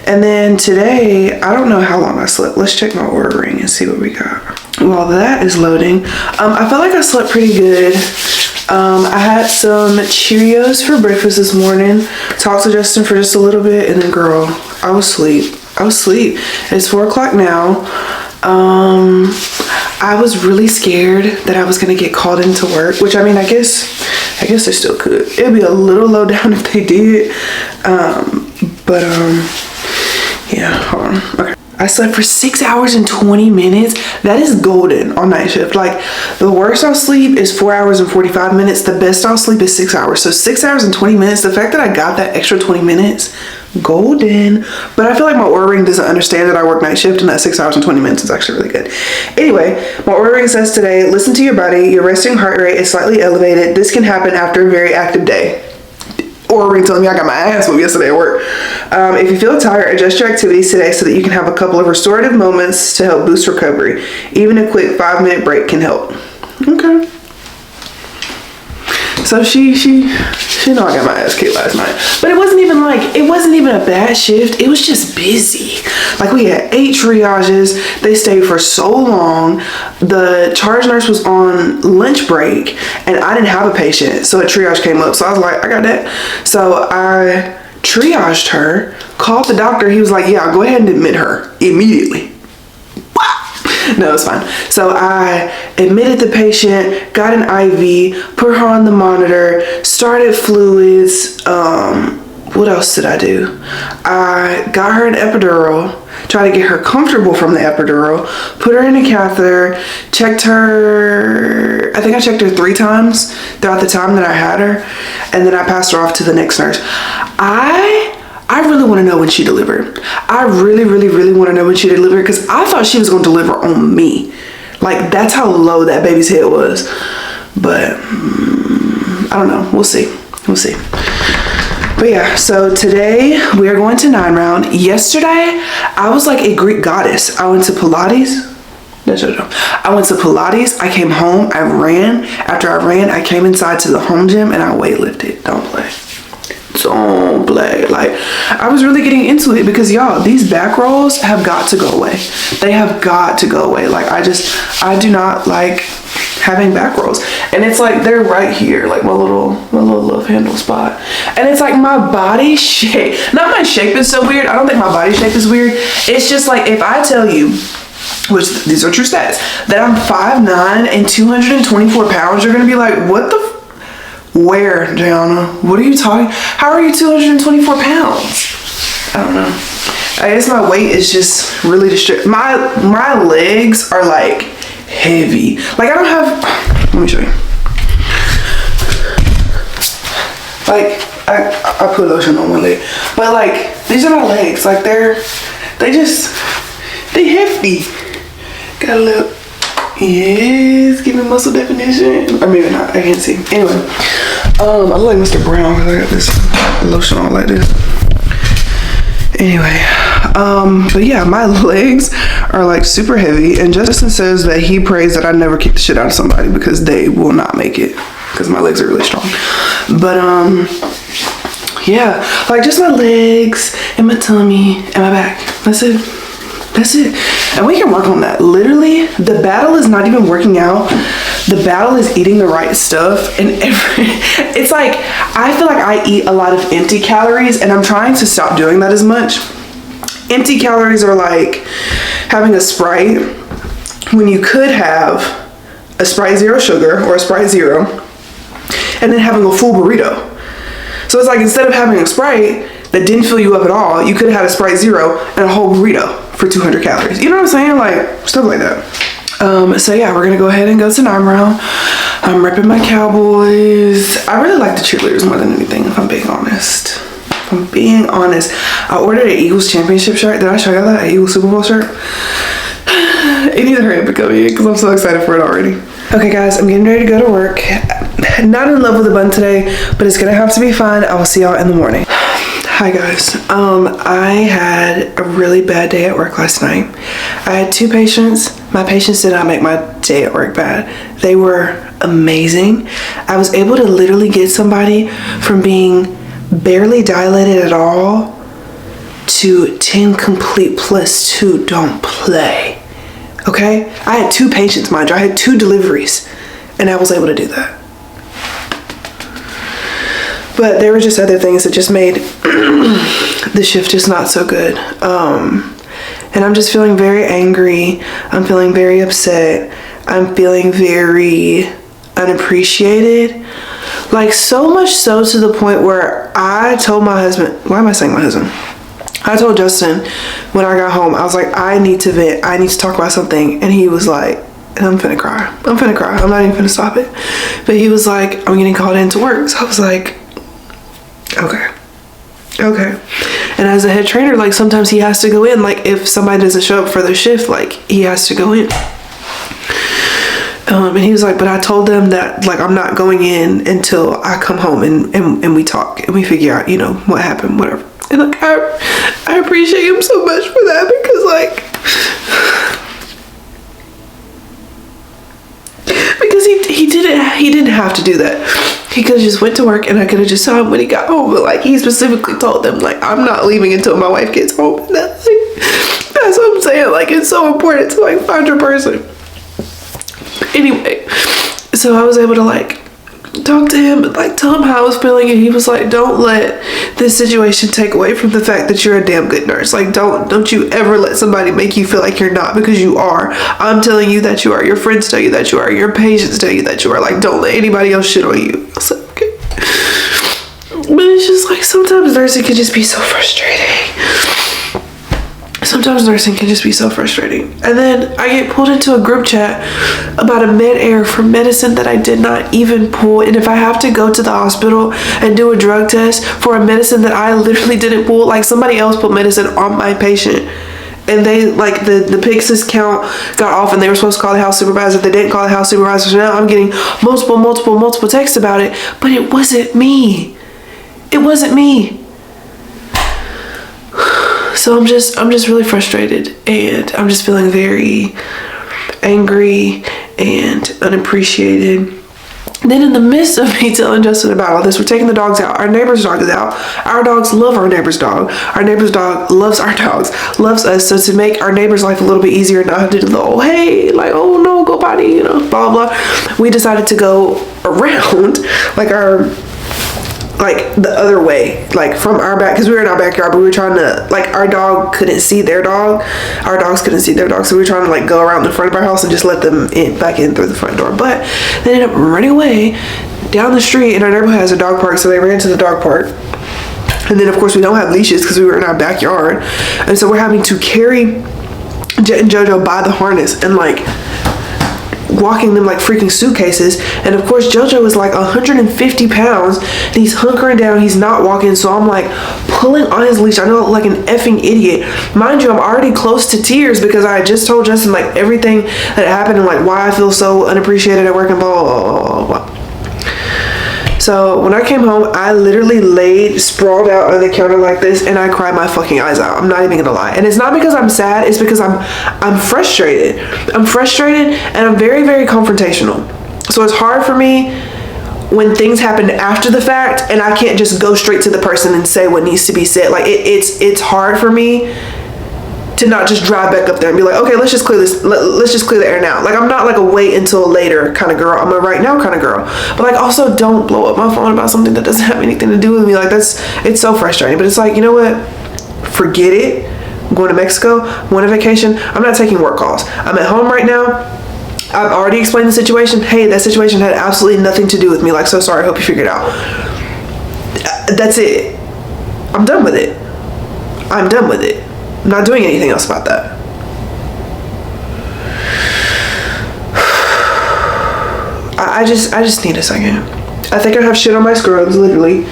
And then today, I don't know how long I slept. Let's check my Oura ring and see what we got. While that is loading, I feel like I slept pretty good. I had some Cheerios for breakfast this morning. Talked to Justin for just a little bit, and then girl, I was asleep. It's 4 o'clock now. I was really scared that I was gonna get called into work, which I mean, I guess they still could. It'd be a little low down if they did. Yeah, hold on. Okay. I slept for 6 hours and 20 minutes. That is golden on night shift. Like the worst I'll sleep is 4 hours and 45 minutes. The best I'll sleep is 6 hours. So 6 hours and 20 minutes. The fact that I got that extra 20 minutes, golden. But I feel like my Oura ring doesn't understand that I work night shift and that 6 hours and 20 minutes is actually really good. Anyway, my Oura ring says today, listen to your body. Your resting heart rate is slightly elevated. This can happen after a very active day. Oura ring telling me I got my ass whooped yesterday at work. If you feel tired, adjust your activities today so that you can have a couple of restorative moments to help boost recovery. Even a quick 5-minute break can help. Okay. So she know I got my ass kicked last night. But it wasn't even a bad shift. It was just busy. Like we had 8 triages. They stayed for so long. The charge nurse was on lunch break and I didn't have a patient. So a triage came up. So I was like, I got that. So I triaged her, called the doctor. He was like, yeah, go ahead and admit her immediately. No, it's fine. So I admitted the patient, got an IV, put her on the monitor, started fluids. What else did I do? I got her an epidural, tried to get her comfortable from the epidural, put her in a catheter, checked her, I think I checked her 3 times throughout the time that I had her, and then I passed her off to the next nurse. I really want to know when she delivered. I really want to know when she delivered because I thought she was going to deliver on me. Like, that's how low that baby's head was. But, I don't know. We'll see. But yeah, so today we are going to 9 round. Yesterday, I was like a Greek goddess. I went to Pilates. No. I went to Pilates. I came home. I ran. After I ran, I came inside to the home gym and I weightlifted. Don't play. Like, I was really getting into it because y'all, these back rolls have got to go away. They have got to go away. Like I do not like having back rolls. And it's like they're right here, like my little love handle spot. And it's like my body shape, not my shape is so weird. I don't think my body shape is weird. It's just like if I tell you, which these are true stats, that I'm 5'9" and 224 pounds, you're gonna be like, what the where, Gianna? What are you talking? How are you 224 pounds? I don't know. I guess my weight is just really distracted. My legs are like heavy. Like I don't have, let me show you. Like I put lotion on one leg. But like, these are my legs. Like they hefty. Got a little, yes, give me muscle definition. Or maybe not, I can't see. Anyway, I look like Mr. Brown because I got this lotion on like this. Anyway, but yeah, my legs are like super heavy, and Justin says that he prays that I never kick the shit out of somebody because they will not make it because my legs are really strong. But yeah, like just my legs and my tummy and my back. That's it. And we can work on that. Literally, the battle is not even working out. The battle is eating the right stuff. And it's like, I feel like I eat a lot of empty calories and I'm trying to stop doing that as much. Empty calories are like having a Sprite when you could have a Sprite zero sugar or a Sprite zero and then having a full burrito. So it's like instead of having a Sprite that didn't fill you up at all, you could have had a Sprite zero and a whole burrito for 200 calories. You know what I'm saying? Like stuff like that. So yeah, we're gonna go ahead and go to 9 round. I'm repping my Cowboys. I really like the cheerleaders more than anything, if I'm being honest. I ordered an Eagles championship shirt. Did I show you that? An Eagles Super Bowl shirt? It needs to hurry up and come in because I'm so excited for it already. Okay guys, I'm getting ready to go to work. not in love with the bun today, but it's gonna have to be fine. I will see y'all in the morning. Hi guys, I had a really bad day at work last night. I had 2 patients. My patients did not make my day at work bad. They were amazing. I was able to literally get somebody from being barely dilated at all to 10 complete plus 2 don't play. Okay? I had 2 patients, mind you. I had 2 deliveries, and I was able to do that. But there were just other things that just made the shift just not so good. And I'm just feeling very angry. I'm feeling very upset. I'm feeling very unappreciated. Like, so much so to the point where I told my husband, why am I saying my husband? I told Justin when I got home, I was like, I need to vent. I need to talk about something. And he was like, and I'm finna cry. I'm finna cry. I'm not even finna stop it. But he was like, I'm getting called into work. So I was like, okay. And as a head trainer, like, sometimes he has to go in. Like, if somebody doesn't show up for their shift, like, he has to go in. And he was like, but I told them that, like, I'm not going in until I come home and we talk and we figure out, you know, what happened, whatever. And like, I appreciate him so much for that, because like, because he didn't have to do that. He could have just went to work and I could have just saw him when he got home. But like, he specifically told them, like, I'm not leaving until my wife gets home. And that's what I'm saying. Like, it's so important to like find your person. Anyway, so I was able to like talk to him and like tell him how I was feeling, and he was like, don't let this situation take away from the fact that you're a damn good nurse. Like, don't you ever let somebody make you feel like you're not, because you are. I'm telling you that you are. Your friends tell you that you are. Your patients tell you that you are. Like, don't let anybody else shit on you. I was like, okay. But it's just like, sometimes nursing can just be so frustrating. Sometimes nursing can just be so frustrating. And then I get pulled into a group chat about a med-air for medicine that I did not even pull. And if I have to go to the hospital and do a drug test for a medicine that I literally didn't pull, like, somebody else put medicine on my patient, and they, like, the Pyxis count got off and they were supposed to call the house supervisor. They didn't call the house supervisor. So now I'm getting multiple texts about it. But it wasn't me. It wasn't me. So I'm just really frustrated, and I'm just feeling very angry and unappreciated. Then in the midst of me telling Justin about all this, we're taking the dogs out. Our neighbor's dog is out. Our dogs love our neighbor's dog. Our neighbor's dog loves our dogs, loves us. So to make our neighbor's life a little bit easier and not have to do the whole, hey, like, oh no, go potty, you know, blah, blah. We decided to go around, like the other way, like from our back, because we were in our backyard, but we were trying to, like, our dog couldn't see their dog, our dogs couldn't see their dog, so we were trying to like go around the front of our house and just let them back in through the front door. But they ended up running away down the street, and our neighborhood has a dog park, so they ran to the dog park. And then of course we don't have leashes because we were in our backyard, and so we're having to carry Jet and JoJo by the harness and like walking them like freaking suitcases. And of course JoJo is like 150 pounds and he's hunkering down, he's not walking, so I'm like pulling on his leash. I know, like an effing idiot. Mind you, I'm already close to tears because I just told Justin like everything that happened and like why I feel so unappreciated at work and blah blah blah blah. So when I came home, I literally laid sprawled out on the counter like this and I cried my fucking eyes out. I'm not even gonna lie. And it's not because I'm sad, it's because I'm frustrated. I'm frustrated and I'm very, very confrontational. So it's hard for me when things happen after the fact and I can't just go straight to the person and say what needs to be said. Like it's hard for me to not just drive back up there and be like, okay, let's just clear this, let's just clear the air now. Like, I'm not like a wait until later kind of girl. I'm a right now kind of girl. But like, also don't blow up my phone about something that doesn't have anything to do with me. Like, it's so frustrating. But it's like, you know what? Forget it. I'm going to Mexico, I'm on a vacation. I'm not taking work calls. I'm at home right now. I've already explained the situation. Hey, that situation had absolutely nothing to do with me. Like, so sorry, I hope you figured it out. That's it. I'm done with it. I'm done with it. I'm not doing anything else about that. I just need a second. I think I have shit on my scrubs, literally.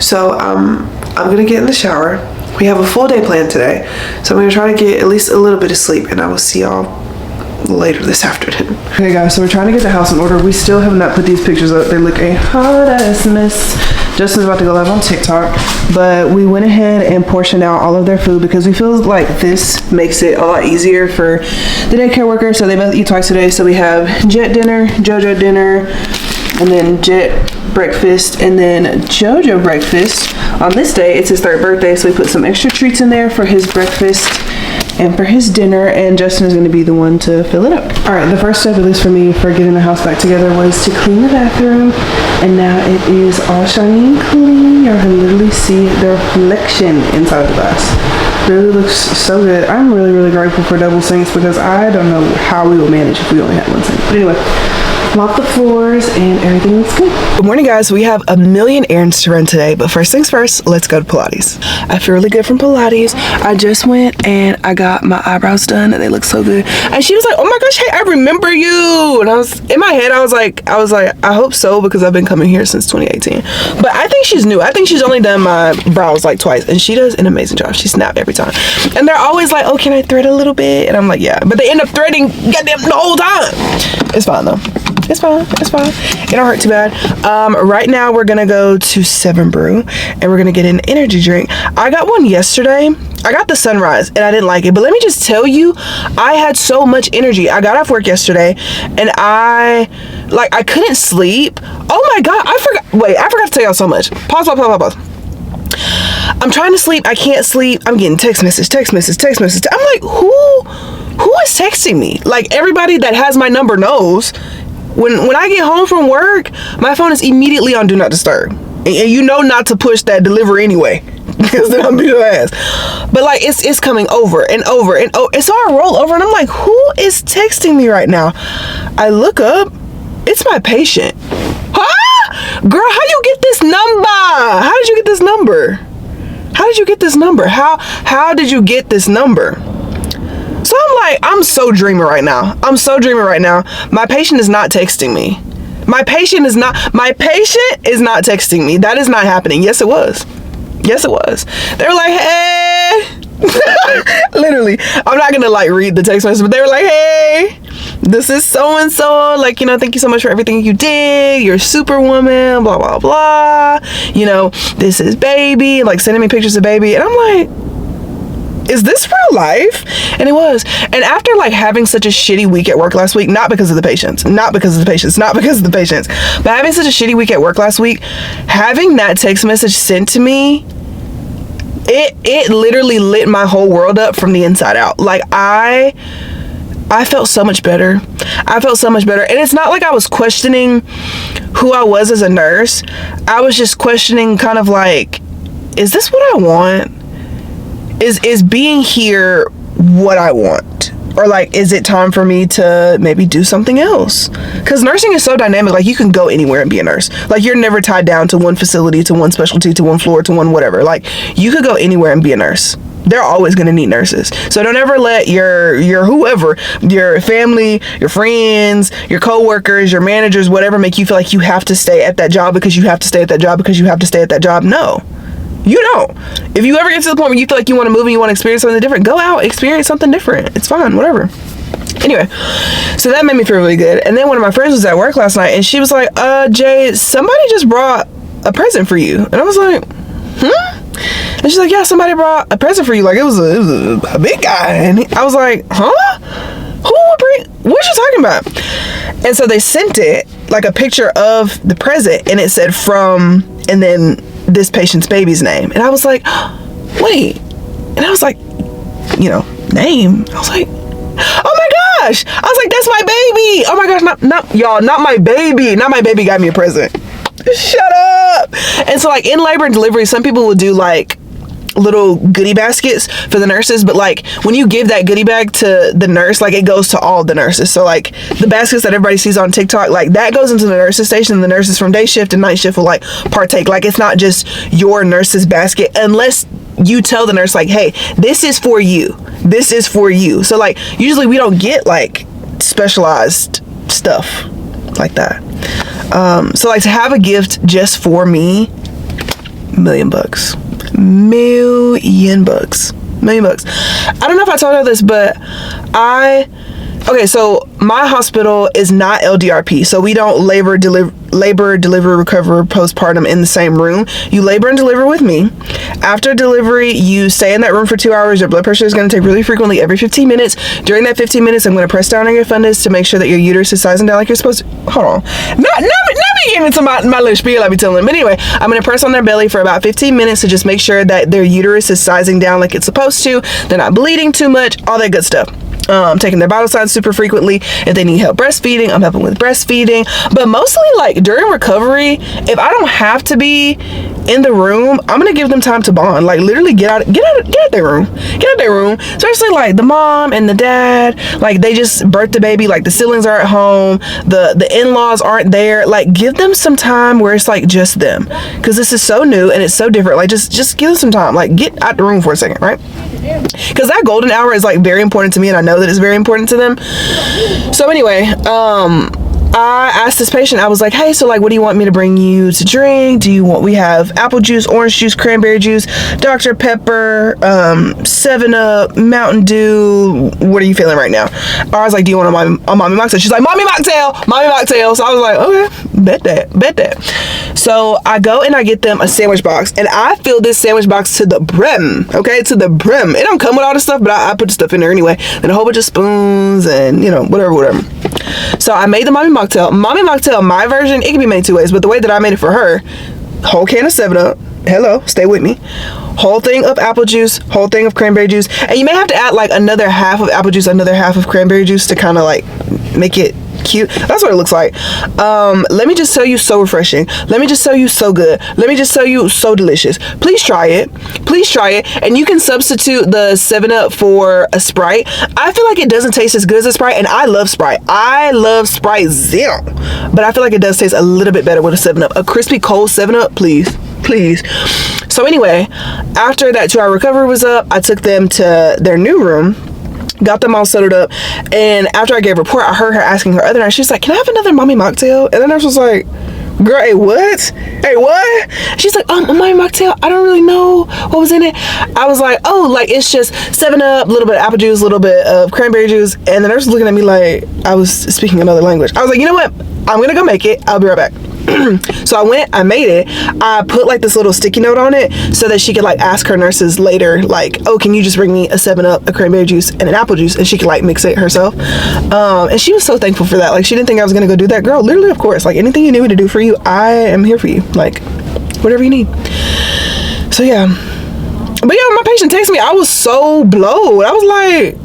So I'm gonna get in the shower. We have a full day planned today, so I'm gonna try to get at least a little bit of sleep, and I will see y'all later this afternoon. Okay guys, so we're trying to get the house in order. We still have not put these pictures up. They look a hot ass mess. Justin's about to go live on TikTok, but we went ahead and portioned out all of their food because we feel like this makes it a lot easier for the daycare workers. So they both eat twice a day. So we have Jet dinner, JoJo dinner, and then Jet breakfast, and then JoJo breakfast. On this day, it's his 3rd birthday, so we put some extra treats in there for his breakfast and for his dinner, and Justin is going to be the one to fill it up. All right, the first step, at least for me, for getting the house back together was to clean the bathroom, and now it is all shiny and clean. Y'all can literally see the reflection inside the glass. Really looks so good. I'm really, really grateful for double sinks because I don't know how we would manage if we only had one sink. But anyway, mop the floors and everything looks good. Good morning guys, we have a million errands to run today, but first things first, let's go to Pilates. I feel really good from Pilates. I just went and I got my eyebrows done and they look so good. And she was like, oh my gosh, hey, I remember you. And I was in my head, I was like, I hope so, because I've been coming here since 2018. But I think she's new. I think she's only done my brows like twice, and she does an amazing job. She snapped every time. And they're always like, oh, can I thread a little bit? And I'm like, yeah, but they end up threading goddamn the whole time. It's fine though. It's fine. It's fine. It don't hurt too bad. Right now we're gonna go to 7 Brew and we're gonna get an energy drink. I got one yesterday. I got the Sunrise and I didn't like it, but let me just tell you, I had so much energy. I got off work yesterday and I couldn't sleep. Oh my god, I forgot to tell y'all so much. Pause. I'm trying to sleep. I can't sleep. I'm getting text message. I'm like, who is texting me? Like, everybody that has my number knows. When I get home from work, my phone is immediately on Do Not Disturb. And you know not to push that delivery anyway, because then I'll beat your ass. But like, it's coming over and over and over. And so I roll over and I'm like, who is texting me right now? I look up, it's my patient. Huh? Girl, how you get this number? How did you get this number? How did you get this number? How did you get this number? So I'm like, I'm so dreaming right now. My patient is not texting me. My patient is not texting me. That is not happening. Yes, it was. They were like, hey. Literally, I'm not gonna like read the text message, but they were like, hey, this is so and so, like, you know, thank you so much for everything you did, you're superwoman, blah blah blah, you know, this is baby, like sending me pictures of baby. And I'm like, is this real life? And it was. And after like having such a shitty week at work last week, not because of the patients, but having such a shitty week at work last week, having that text message sent to me, it literally lit my whole world up from the inside out. Like, I felt so much better. And it's not like I was questioning who I was as a nurse. I was just questioning kind of like, is this what I want? Is being here what I want? Or like, is it time for me to maybe do something else? Because nursing is so dynamic. Like, you can go anywhere and be a nurse. Like, you're never tied down to one facility, to one specialty, to one floor, to one whatever. Like, you could go anywhere and be a nurse. They're always going to need nurses. So don't ever let your whoever, your family, your friends, your coworkers, your managers, whatever, make you feel like you have to stay at that job because you have to stay at that job because you have to stay at that job. No. You don't. If you ever get to the point where you feel like you want to move and you want to experience something different, go out, experience something different. It's fine, whatever. Anyway, so that made me feel really good. And then one of my friends was at work last night and she was like, Jay, somebody just brought a present for you. And I was like, And she's like, yeah, somebody brought a present for you. Like, it was a big guy. And I was like, huh? Who would bring, what you talking about? And so they sent it, like a picture of the present, and it said from, and then this patient's baby's name. And I was like, wait. And I was like, you know, name. I was like, oh my gosh. I was like, that's my baby. Oh my gosh, not my baby. Not my baby got me a present. Shut up. And so like in labor and delivery, some people will do like little goodie baskets for the nurses, but like when you give that goodie bag to the nurse, like it goes to all the nurses. So like the baskets that everybody sees on TikTok, like that goes into the nurses station, and the nurses from day shift and night shift will like partake. Like, it's not just your nurse's basket unless you tell the nurse like, hey, this is for you, so like usually we don't get like specialized stuff like that. So like to have a gift just for me, $1 million. $1 million. I don't know if I told her this, but I Okay, so my hospital is not LDRP, so we don't labor, deliver, recover, postpartum in the same room. You labor and deliver with me. After delivery, you stay in that room for 2 hours. Your blood pressure is going to take really frequently every 15 minutes. During that 15 minutes, I'm going to press down on your fundus to make sure that your uterus is sizing down like you're supposed to. Hold on. Not me getting into my little spiel I be telling them. But anyway, I'm going to press on their belly for about 15 minutes to just make sure that their uterus is sizing down like it's supposed to. They're not bleeding too much, all that good stuff. Taking their vital signs super frequently. If they need help breastfeeding, I'm helping with breastfeeding. But mostly, like, during recovery, if I don't have to be in the room, I'm gonna give them time to bond. Like, literally get out their room. Get out their room. Especially like the mom and the dad, like they just birthed the baby, like the siblings are at home, the in-laws aren't there. Like, give them some time where it's like just them, because this is so new and it's so different. Like, just give them some time. Like, get out the room for a second, right? Because that golden hour is like very important to me, and I know that it's very important to them. So anyway, I asked this patient, I was like, hey, so like, what do you want me to bring you to drink? We have apple juice, orange juice, cranberry juice, Dr. Pepper, 7-Up, Mountain Dew. What are you feeling right now? I was like, do you want a mommy mocktail? She's like, mommy mocktail. So I was like, okay, bet that. So I go and I get them a sandwich box, and I fill this sandwich box to the brim, okay, to the brim. It don't come with all this stuff, but I put the stuff in there anyway, and a whole bunch of spoons and, you know, whatever. So I made the mommy mocktail. Mommy mocktail, my version, it can be made 2 ways, but the way that I made it for her, whole can of 7-Up. Hello, stay with me. Whole thing of apple juice, whole thing of cranberry juice, and you may have to add like another half of apple juice, another half of cranberry juice to kind of like make it cute. That's what it looks like. Let me just tell you, so refreshing. Let me just tell you, so good. Let me just tell you, so delicious. Please try it, and you can substitute the 7-Up for a Sprite. I feel like it doesn't taste as good as a Sprite, and I love Sprite zero, but I feel like it does taste a little bit better with a 7-Up. A crispy cold 7-Up, please. So anyway, after that 2-hour recovery was up, I took them to their new room, got them all settled up, and after I gave a report, I heard her asking her other nurse, she's like, can I have another mommy mocktail? And the nurse was like, girl, hey, what? She's like, mommy mocktail, I don't really know what was in it. I was like, oh, like, it's just 7-Up, a little bit of apple juice, a little bit of cranberry juice. And the nurse was looking at me like I was speaking another language. I was like, you know what, I'm gonna go make it, I'll be right back. So I went, I made it, I put like this little sticky note on it so that she could like ask her nurses later, like, oh, can you just bring me a 7-Up, a cranberry juice, and an apple juice, and she could like mix it herself. And she was so thankful for that. Like, she didn't think I was gonna go do that. Girl, literally, of course, like, anything you need me to do for you, I am here for you, like, whatever you need. So yeah, but yeah, my patient texted me, I was so blowed. I was like,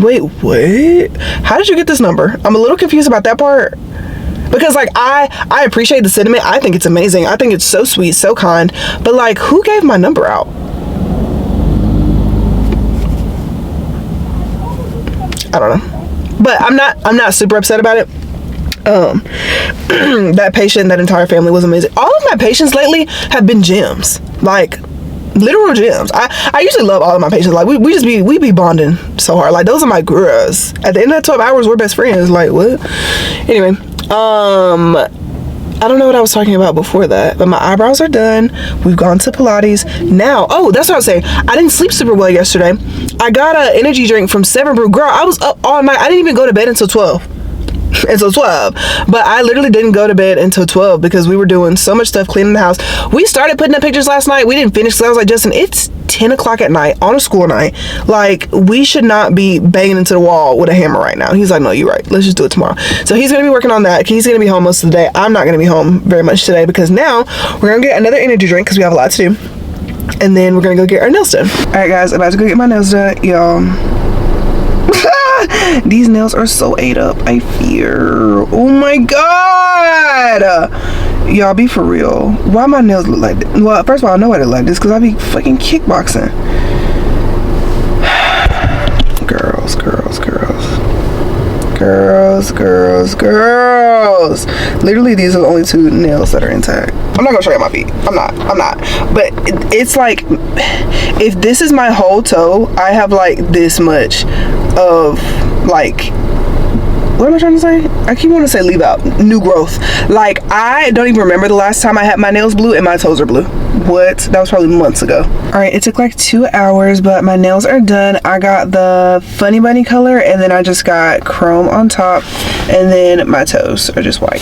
wait, what? How did you get this number? I'm a little confused about that part. Because like I appreciate the sentiment. I think it's amazing. I think it's so sweet, so kind. But like, who gave my number out? I don't know. But I'm not super upset about it. That patient, that entire family was amazing. All of my patients lately have been gems. Like, literal gems. I usually love all of my patients. Like, we be bonding so hard. Like, those are my girls. At the end of that 12 hours, we're best friends. Like, what? Anyway, I don't know what I was talking about before that, but my eyebrows are done. We've gone to Pilates. Now, oh, that's what I was saying. I didn't sleep super well yesterday. I got an energy drink from 7 Brew. Girl, I was up all night. I didn't even go to bed until 12. But I literally didn't go to bed until 12 because we were doing so much stuff, cleaning the house. We started putting up pictures last night. We didn't finish because I was like, Justin, it's 10 o'clock at night on a school night. Like, we should not be banging into the wall with a hammer right now. He's like, no, you're right, let's just do it tomorrow. So he's gonna be working on that. He's gonna be home most of the day. I'm not gonna be home very much today because now we're gonna get another energy drink because we have a lot to do, and then we're gonna go get our nails done. All right, guys, I'm about to go get my nails done, y'all. These nails are so ate up, I fear. Oh my god, y'all, be for real. Why my nails look like this? Well, first of all, I know why they look like this because I be fucking kickboxing. Girls. Literally, these are the only 2 nails that are intact. I'm not gonna show you my feet. I'm not. But it's like, if this is my whole toe, I have like this much of like, what am I trying to say? I keep wanting to say leave out. New growth. Like, I don't even remember the last time I had my nails blue and my toes are blue. What? That was probably months ago. All right, it took like 2 hours, but my nails are done. I got the funny bunny color, and then I just got chrome on top, and then my toes are just white.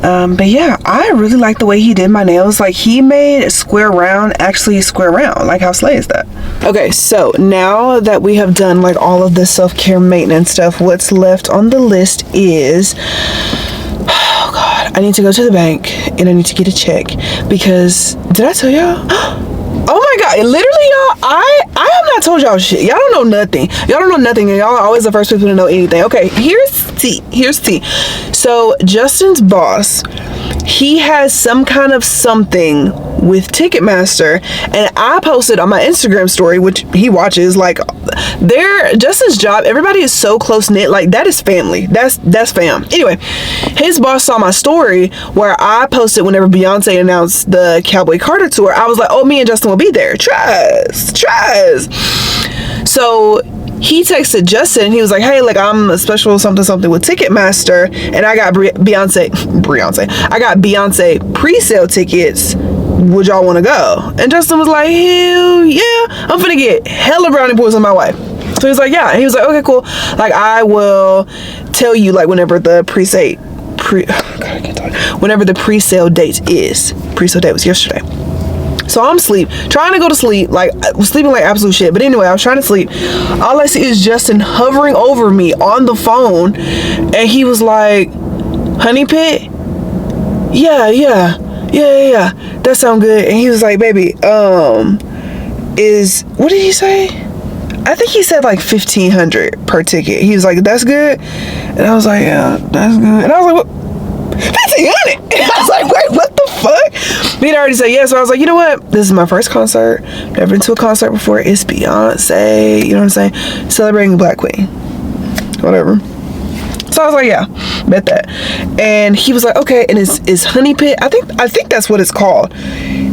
But yeah, I really like the way he did my nails. Like, he made square round actually square round. Like, how slay is that? Okay, so now that we have done like all of the self-care maintenance stuff, what's left on the list is, oh god, I need to go to the bank and I need to get a check, because did I tell y'all? Oh my god, literally, y'all, I have not told y'all shit. Y'all don't know nothing. Y'all don't know nothing, and y'all are always the first people to know anything. Okay, here's tea. So Justin's boss, he has some kind of something with Ticketmaster, and I posted on my Instagram story, which he watches, like, Justin's job, everybody is so close knit, like, that is family. That's fam. Anyway, his boss saw my story where I posted whenever Beyonce announced the Cowboy Carter tour. I was like, oh, me and Justin will be there. Trust. So he texted Justin and he was like, hey, like, I'm a special something with Ticketmaster, and I got Beyonce I got Beyonce pre-sale tickets. Would y'all want to go? And Justin was like, hell yeah, I'm finna get hella brownie points on my wife. So he was like, yeah. And he was like, okay, cool, like, I will tell you, like, whenever the whenever the pre-sale date is. Pre-sale date was yesterday. So I'm trying to go to sleep, like, I was sleeping like absolute shit. But anyway, I was trying to sleep. All I see is Justin hovering over me on the phone, and he was like, honey pit? Yeah, that sound good. And he was like, baby, what did he say? I think he said like $1,500 per ticket. He was like, that's good? And I was like, yeah, that's good. And I was like, what? $1,500? I was like, wait, what the fuck? He'd already said yes. So I was like, you know what? This is my first concert. Never been to a concert before. It's Beyonce. You know what I'm saying? Celebrating Black Queen. Whatever. So I was like, yeah, bet that. And he was like, okay. And is Honey Pit? I think that's what it's called.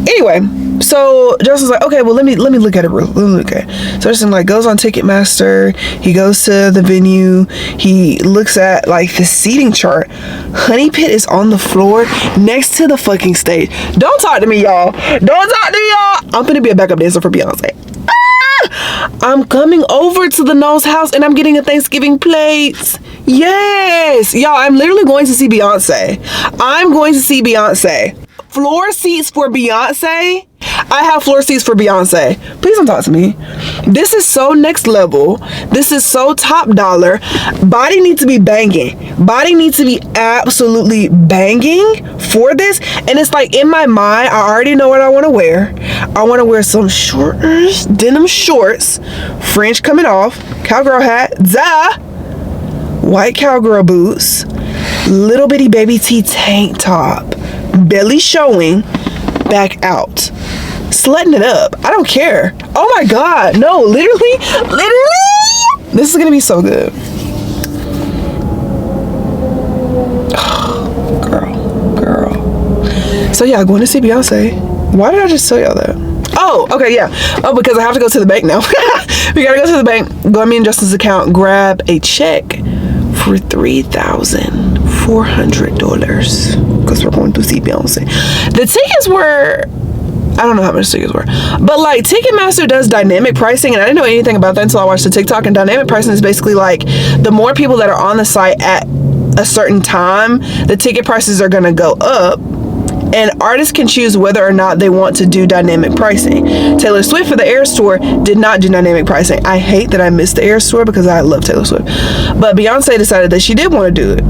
Anyway, so Justin's like, okay, well, let me look at it real. Okay. So Justin, like, goes on Ticketmaster. He goes to the venue. He looks at, like, the seating chart. Honey Pit is on the floor next to the fucking stage. Don't talk to me, y'all. I'm gonna be a backup dancer for Beyonce. I'm coming over to the Knowles house and I'm getting a Thanksgiving plate. Yes, y'all, I'm literally going to see Beyonce. Floor seats for Beyonce. I have floor seats for Beyonce. Please don't talk to me. This is so next level. This is so top dollar. Body needs to be banging. Body needs to be absolutely banging for this. And it's like, in my mind, I already know what I want to wear. I want to wear some shorts, denim shorts, French coming off, cowgirl hat, white cowgirl boots, little bitty baby tee tank top, belly showing, back out, slutting it up. I don't care. Oh my god, no, literally, this is gonna be so good. Girl. So yeah, going to see Beyonce. Why did I just tell y'all that? Oh, okay, yeah. Oh, because I have to go to the bank now. We gotta go to the bank, go on me and Justin's account, grab a check for $3,400 because we're going to see Beyonce. The tickets were, I don't know how much tickets were, but like, Ticketmaster does dynamic pricing, and I didn't know anything about that until I watched the TikTok. And dynamic pricing is basically like, the more people that are on the site at a certain time, the ticket prices are gonna go up. And artists can choose whether or not they want to do dynamic pricing. Taylor Swift for the Eras Tour did not do dynamic pricing. I hate that I missed the Eras Tour because I love Taylor Swift. But Beyonce decided that she did want to do it.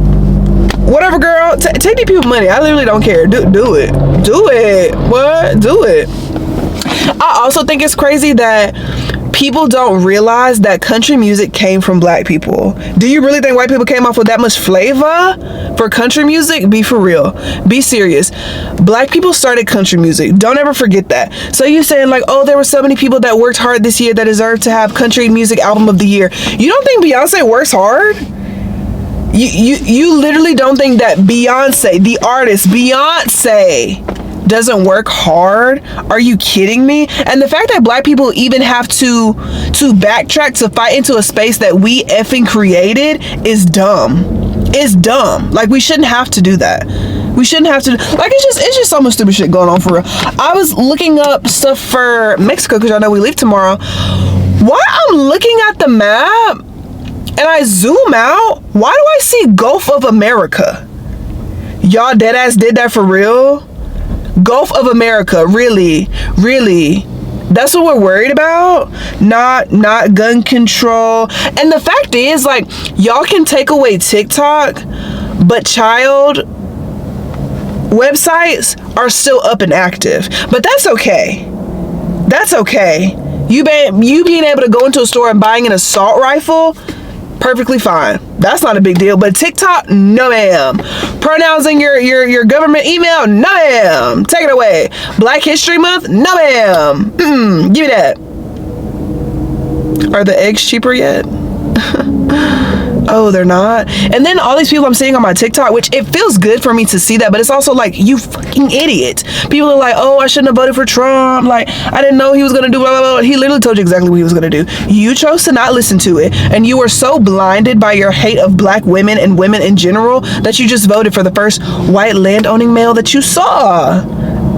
Whatever, girl. Take these people money. I literally don't care. Do it. Do it. What? Do it. I also think it's crazy that people don't realize that country music came from black people. Do you really think white people came off with that much flavor for country music? Be for real. Be serious. Black people started country music. Don't ever forget that. So you saying like, oh, there were so many people that worked hard this year that deserve to have country music album of the year. You don't think Beyonce works hard? You literally don't think that Beyonce, the artist, Beyonce, doesn't work hard? Are you kidding me? And the fact that black people even have to backtrack to fight into a space that we effing created is dumb. It's dumb. Like, we shouldn't have to do that. We shouldn't have to, like, it's just so much stupid shit going on for real. I was looking up stuff for Mexico because I know we leave tomorrow. While I'm looking at the map and I zoom out, why do I see Gulf of America? Y'all deadass did that for real? Gulf of America, really? That's what we're worried about? Not gun control. And the fact is, like, y'all can take away TikTok, but child websites are still up and active. But that's okay. That's okay. You being able to go into a store and buying an assault rifle, perfectly fine. That's not a big deal. But TikTok, no ma'am. Pronouns in your government email, no ma'am. Take it away. Black History Month, no ma'am. Give me that. Are the eggs cheaper yet? Oh, they're not. And then all these people I'm seeing on my TikTok, which it feels good for me to see that, but it's also like, you fucking idiot. People are like, oh, I shouldn't have voted for Trump. Like, I didn't know he was gonna do blah, blah, blah. He literally told you exactly what he was gonna do. You chose to not listen to it, and you were so blinded by your hate of black women and women in general that you just voted for the first white landowning male that you saw.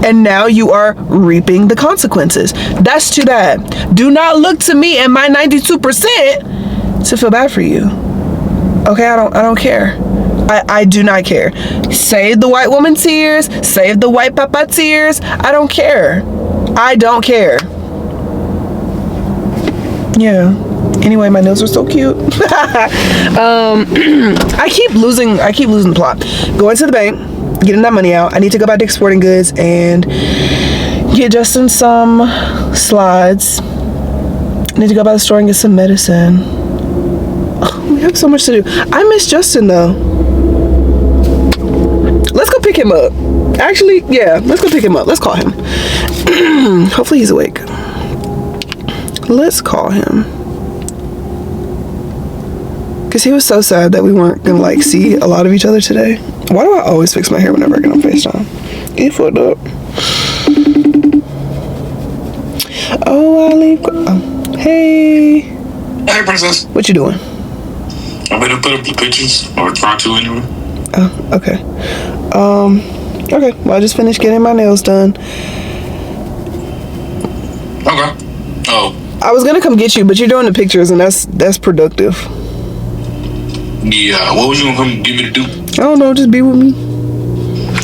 And now you are reaping the consequences. That's too bad. Do not look to me and my 92% to feel bad for you. Okay, I don't care. I do not care. Save the white woman tears. Save the white papa tears. I don't care. I don't care. Yeah. Anyway, my nails are so cute. I keep losing the plot. Going to the bank, getting that money out. I need to go back to Dick's Sporting Goods and get Justin some slides. I need to go by the store and get some medicine. We have so much to do. I miss Justin though. Let's go pick him up. Actually, yeah, let's go pick him up. Let's call him. Hopefully he's awake. Let's call him. Because he was so sad that we weren't gonna like see a lot of each other today. Why do I always fix my hair whenever I get on FaceTime? He fucked up. Oh, I leave. Oh. Hey. Hey, princess. What you doing? I'm gonna put up the pictures, or try to anyway. Oh, okay. Okay. Well, I just finished getting my nails done. Okay. Oh. I was gonna come get you, but you're doing the pictures, and that's productive. Yeah. What was you gonna come get me to do? I don't know. Just be with me.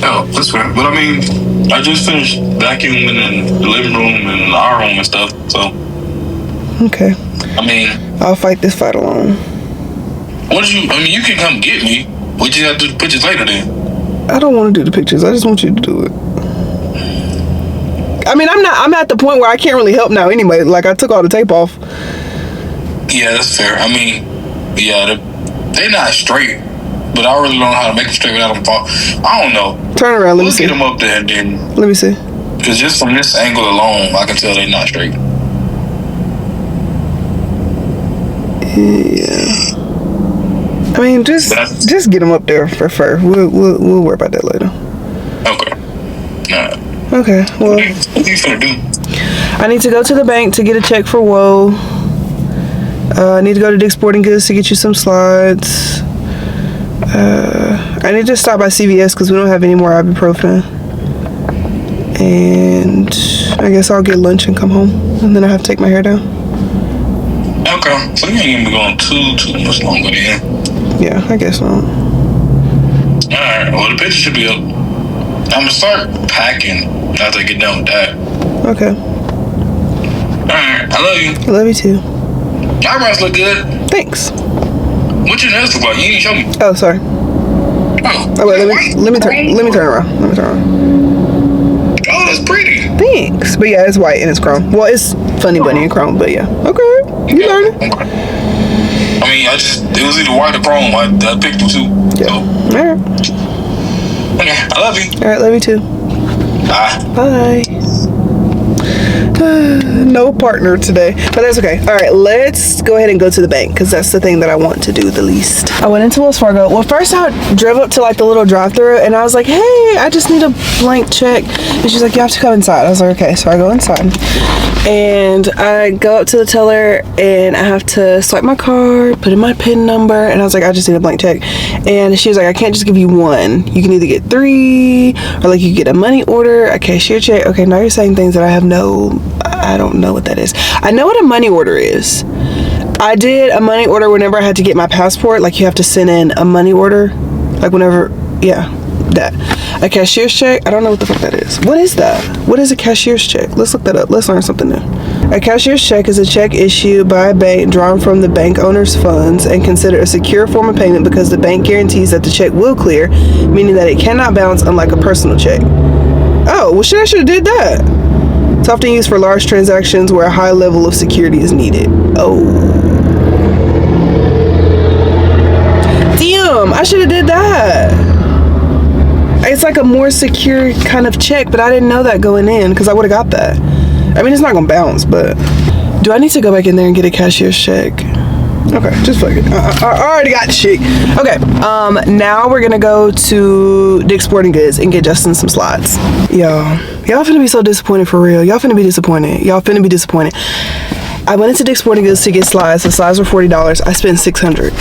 Oh, that's fair. But I mean, I just finished vacuuming in the living room and our room and stuff. So. Okay. I mean. I'll fight this fight alone. You can come get me. We just have to do the pictures later then. I don't want to do the pictures. I just want you to do it. I mean, I'm at the point where I can't really help now anyway. Like, I took all the tape off. Yeah, that's fair. I mean, yeah, they're not straight, but I really don't know how to make them straight without them fall. I don't know. Turn around, let me see. Get them up there and then. Let me see. Because just from this angle alone, I can tell they're not straight. Yeah. I mean, just get them up there for fur. We'll worry about that later. Okay. Alright. Okay. Well, what you finna do? I need to go to the bank to get a check for Woe. I need to go to Dick's Sporting Goods to get you some slides. I need to stop by CVS because we don't have any more ibuprofen. And I guess I'll get lunch and come home, and then I have to take my hair down. Okay, so you ain't gonna be going too much longer then. Yeah, I guess not. Alright, well the picture should be up. I'm gonna start packing after I get done with that. Okay. Alright, I love you. I love you too. My eyebrows look good. Thanks. What your nails look like? You didn't show me. Oh, sorry. Oh, wait, let me turn around. Oh, that's pretty. Thanks. But yeah, it's white and it's chrome. Well, it's funny bunny and chrome, but yeah. Okay. You learning. Okay. I mean, it was either white or chrome. I picked them too. Yeah. So. Alright. Okay, I love you. Alright, love you too. Bye. Bye. No partner today, but that's okay. All right, let's go ahead and go to the bank because that's the thing that I want to do the least. I went into Wells Fargo. Well, first I drove up to like the little drive-thru and I was like, hey, I just need a blank check. And she's like, you have to come inside. I was like, okay. So I go inside. And I go up to the teller and I have to swipe my card, put in my PIN number, and I was like, I just need a blank check. And she was like, I can't just give you one. You can either get 3, or like you get a money order, a cashier check. Okay, now you're saying things that I don't know what that is. I know what a money order is. I did a money order whenever I had to get my passport. Like you have to send in a money order, like whenever, yeah, that. A cashier's check, I don't know what the fuck that is. What is that? What is a cashier's check? Let's look that up. Let's learn something new. A cashier's check is a check issued by a bank drawn from the bank owner's funds and considered a secure form of payment because the bank guarantees that the check will clear, meaning that it cannot bounce unlike a personal check. Oh, well shit, I should have did that. It's often used for large transactions where a high level of security is needed. Oh. Damn, I should have did that. It's like a more secure kind of check, but I didn't know that going in because I would have got that. I mean, it's not gonna bounce, but do I need to go back in there and get a cashier's check? Okay, just fuck it. I already got the shit. Okay, now we're gonna go to Dick's Sporting Goods and get Justin some slides. Y'all finna be so disappointed for real. Y'all finna be disappointed. I went into Dick's Sporting Goods to get slides. The slides were $40. I spent $600.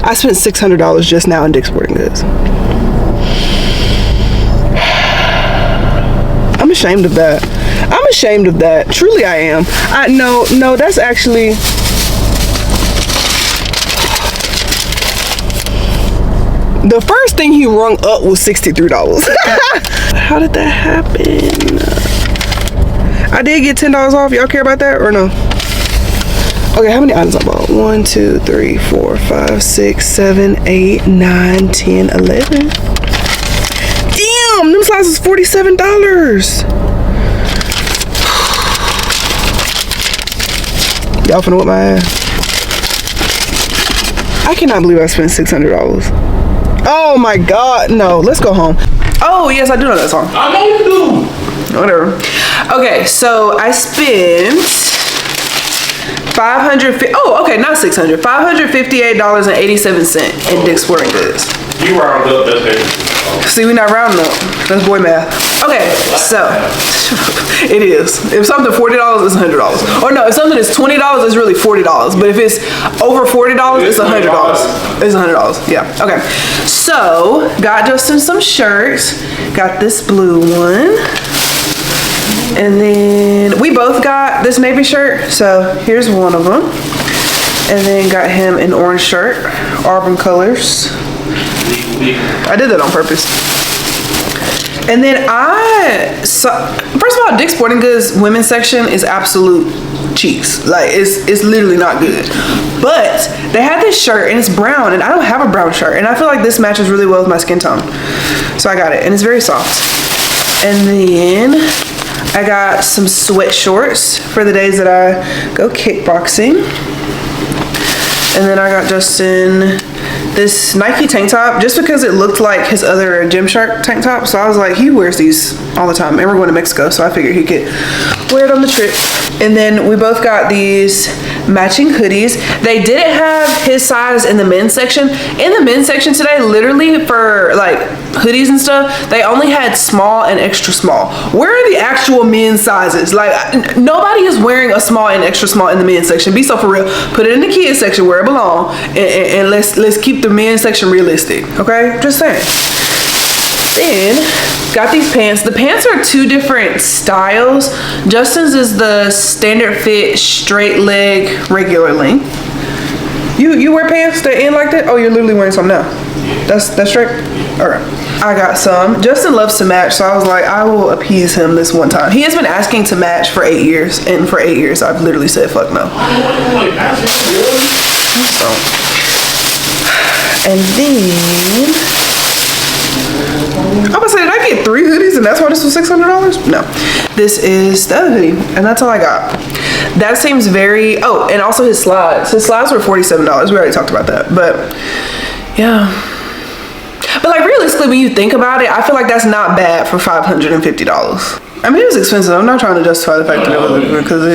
I spent $600 just now in Dick's Sporting Goods. I'm ashamed of that. Truly I am. No, that's actually... The first thing he rung up was $63. How did that happen? I did get $10 off. Y'all care about that or no? Okay, how many items I bought? 1, 2, 3, 4, 5, 6, 7, 8, 9, 10, 11. Damn, them slides was $47. Y'all finna whip my ass. I cannot believe I spent $600. Oh my God, no, let's go home. Oh yes, I do know that song. I know you do. Whatever. Okay, so I spent $558.87 in Dick's Sporting Goods. You round up, that's it. See, we not rounding up. That's boy math. Okay, so it is. If something $40, it's $100. Or no, if something is $20, it's really $40. But if it's over $40, it's $100. It's $100. Yeah. Okay. So got Justin some shirts. Got this blue one. And then we both got this navy shirt. So here's one of them. And then got him an orange shirt, Auburn colors. I did that on purpose. And then first of all, Dick's Sporting Goods women's section is absolute cheeks. Like it's literally not good. But they had this shirt and it's brown and I don't have a brown shirt. And I feel like this matches really well with my skin tone. So I got it and it's very soft. And then I got some sweat shorts for the days that I go kickboxing. And then I got Justin this Nike tank top just because it looked like his other Gymshark tank top. So I was like, he wears these all the time. And we're going to Mexico, so I figured he could wear it on the trip. And then we both got these matching hoodies. They didn't have his size in the men's section. In the men's section today, literally for like hoodies and stuff, they only had small and extra small. Where are the actual men's sizes? Like nobody is wearing a small and extra small in the men's section. Be so for real. Put it in the kids section where it belongs, and let's keep the men's section realistic. Okay, just saying. Then got these pants. The pants are 2 different styles. Justin's is the standard fit, straight leg, regular length. You wear pants that end like that? Oh, you're literally wearing some now. That's straight? Alright. I got some. Justin loves to match, so I was like, I will appease him this one time. He has been asking to match for 8 years, and for 8 years I've literally said fuck no. So, and then I'm gonna say, did I get 3 hoodies and that's why this was $600? No, this is the other hoodie and that's all I got. That seems very, oh, and also his slides. His slides were $47. We already talked about that, but yeah. But like realistically, when you think about it, I feel like that's not bad for $550. I mean, it was expensive. I'm not trying to justify the fact that it was, because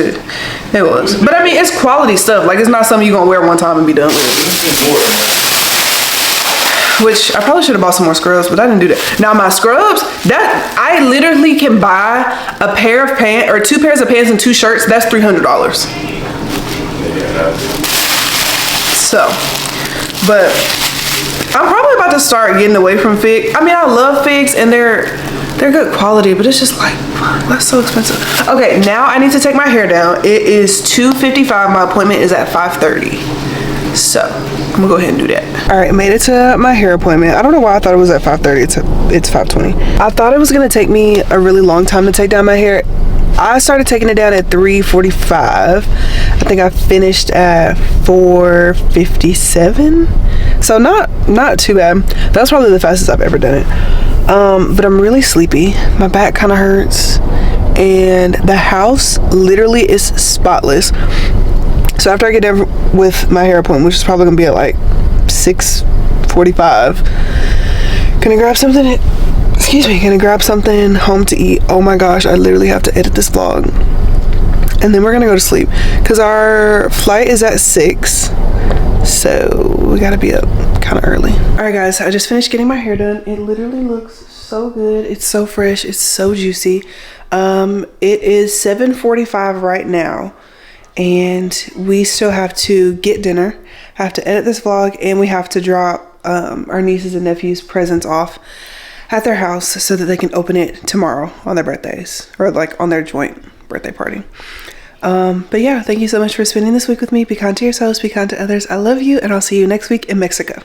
it was. But I mean, it's quality stuff. Like it's not something you're gonna wear one time and be done with. which I probably should have bought some more scrubs, but I didn't do that. Now my scrubs, that I literally can buy a pair of pants or 2 pairs of pants and 2 shirts. That's $300. So, but I'm probably about to start getting away from Fig. I mean, I love Figs and they're good quality, but it's just like, fuck, that's so expensive. Okay, now I need to take my hair down. It is 2:55. My appointment is at 5:30. So I'm gonna go ahead and do that. All right, made it to my hair appointment. I don't know why I thought it was at 5:30. It's 5:20. I thought it was gonna take me a really long time to take down my hair. I started taking it down at 3:45. I think I finished at 4:57. So not too bad. That's probably the fastest I've ever done it. But I'm really sleepy. My back kind of hurts, and the house literally is spotless. So after I get done with my hair appointment, which is probably gonna be at like 6:45, gonna grab something. Gonna grab something home to eat. Oh my gosh, I literally have to edit this vlog, and then we're gonna go to sleep because our flight is at 6, so we gotta be up kind of early. All right guys, I just finished getting my hair done. It literally looks so good. It's so fresh, it's so juicy. It is 7:45 right now, and we still have to get dinner, have to edit this vlog, and we have to drop our nieces and nephews' presents off at their house so that they can open it tomorrow on their birthdays, or like on their joint birthday party. But yeah, thank you so much for spending this week with me. Be kind to yourselves, be kind to others. I love you, and I'll see you next week in Mexico.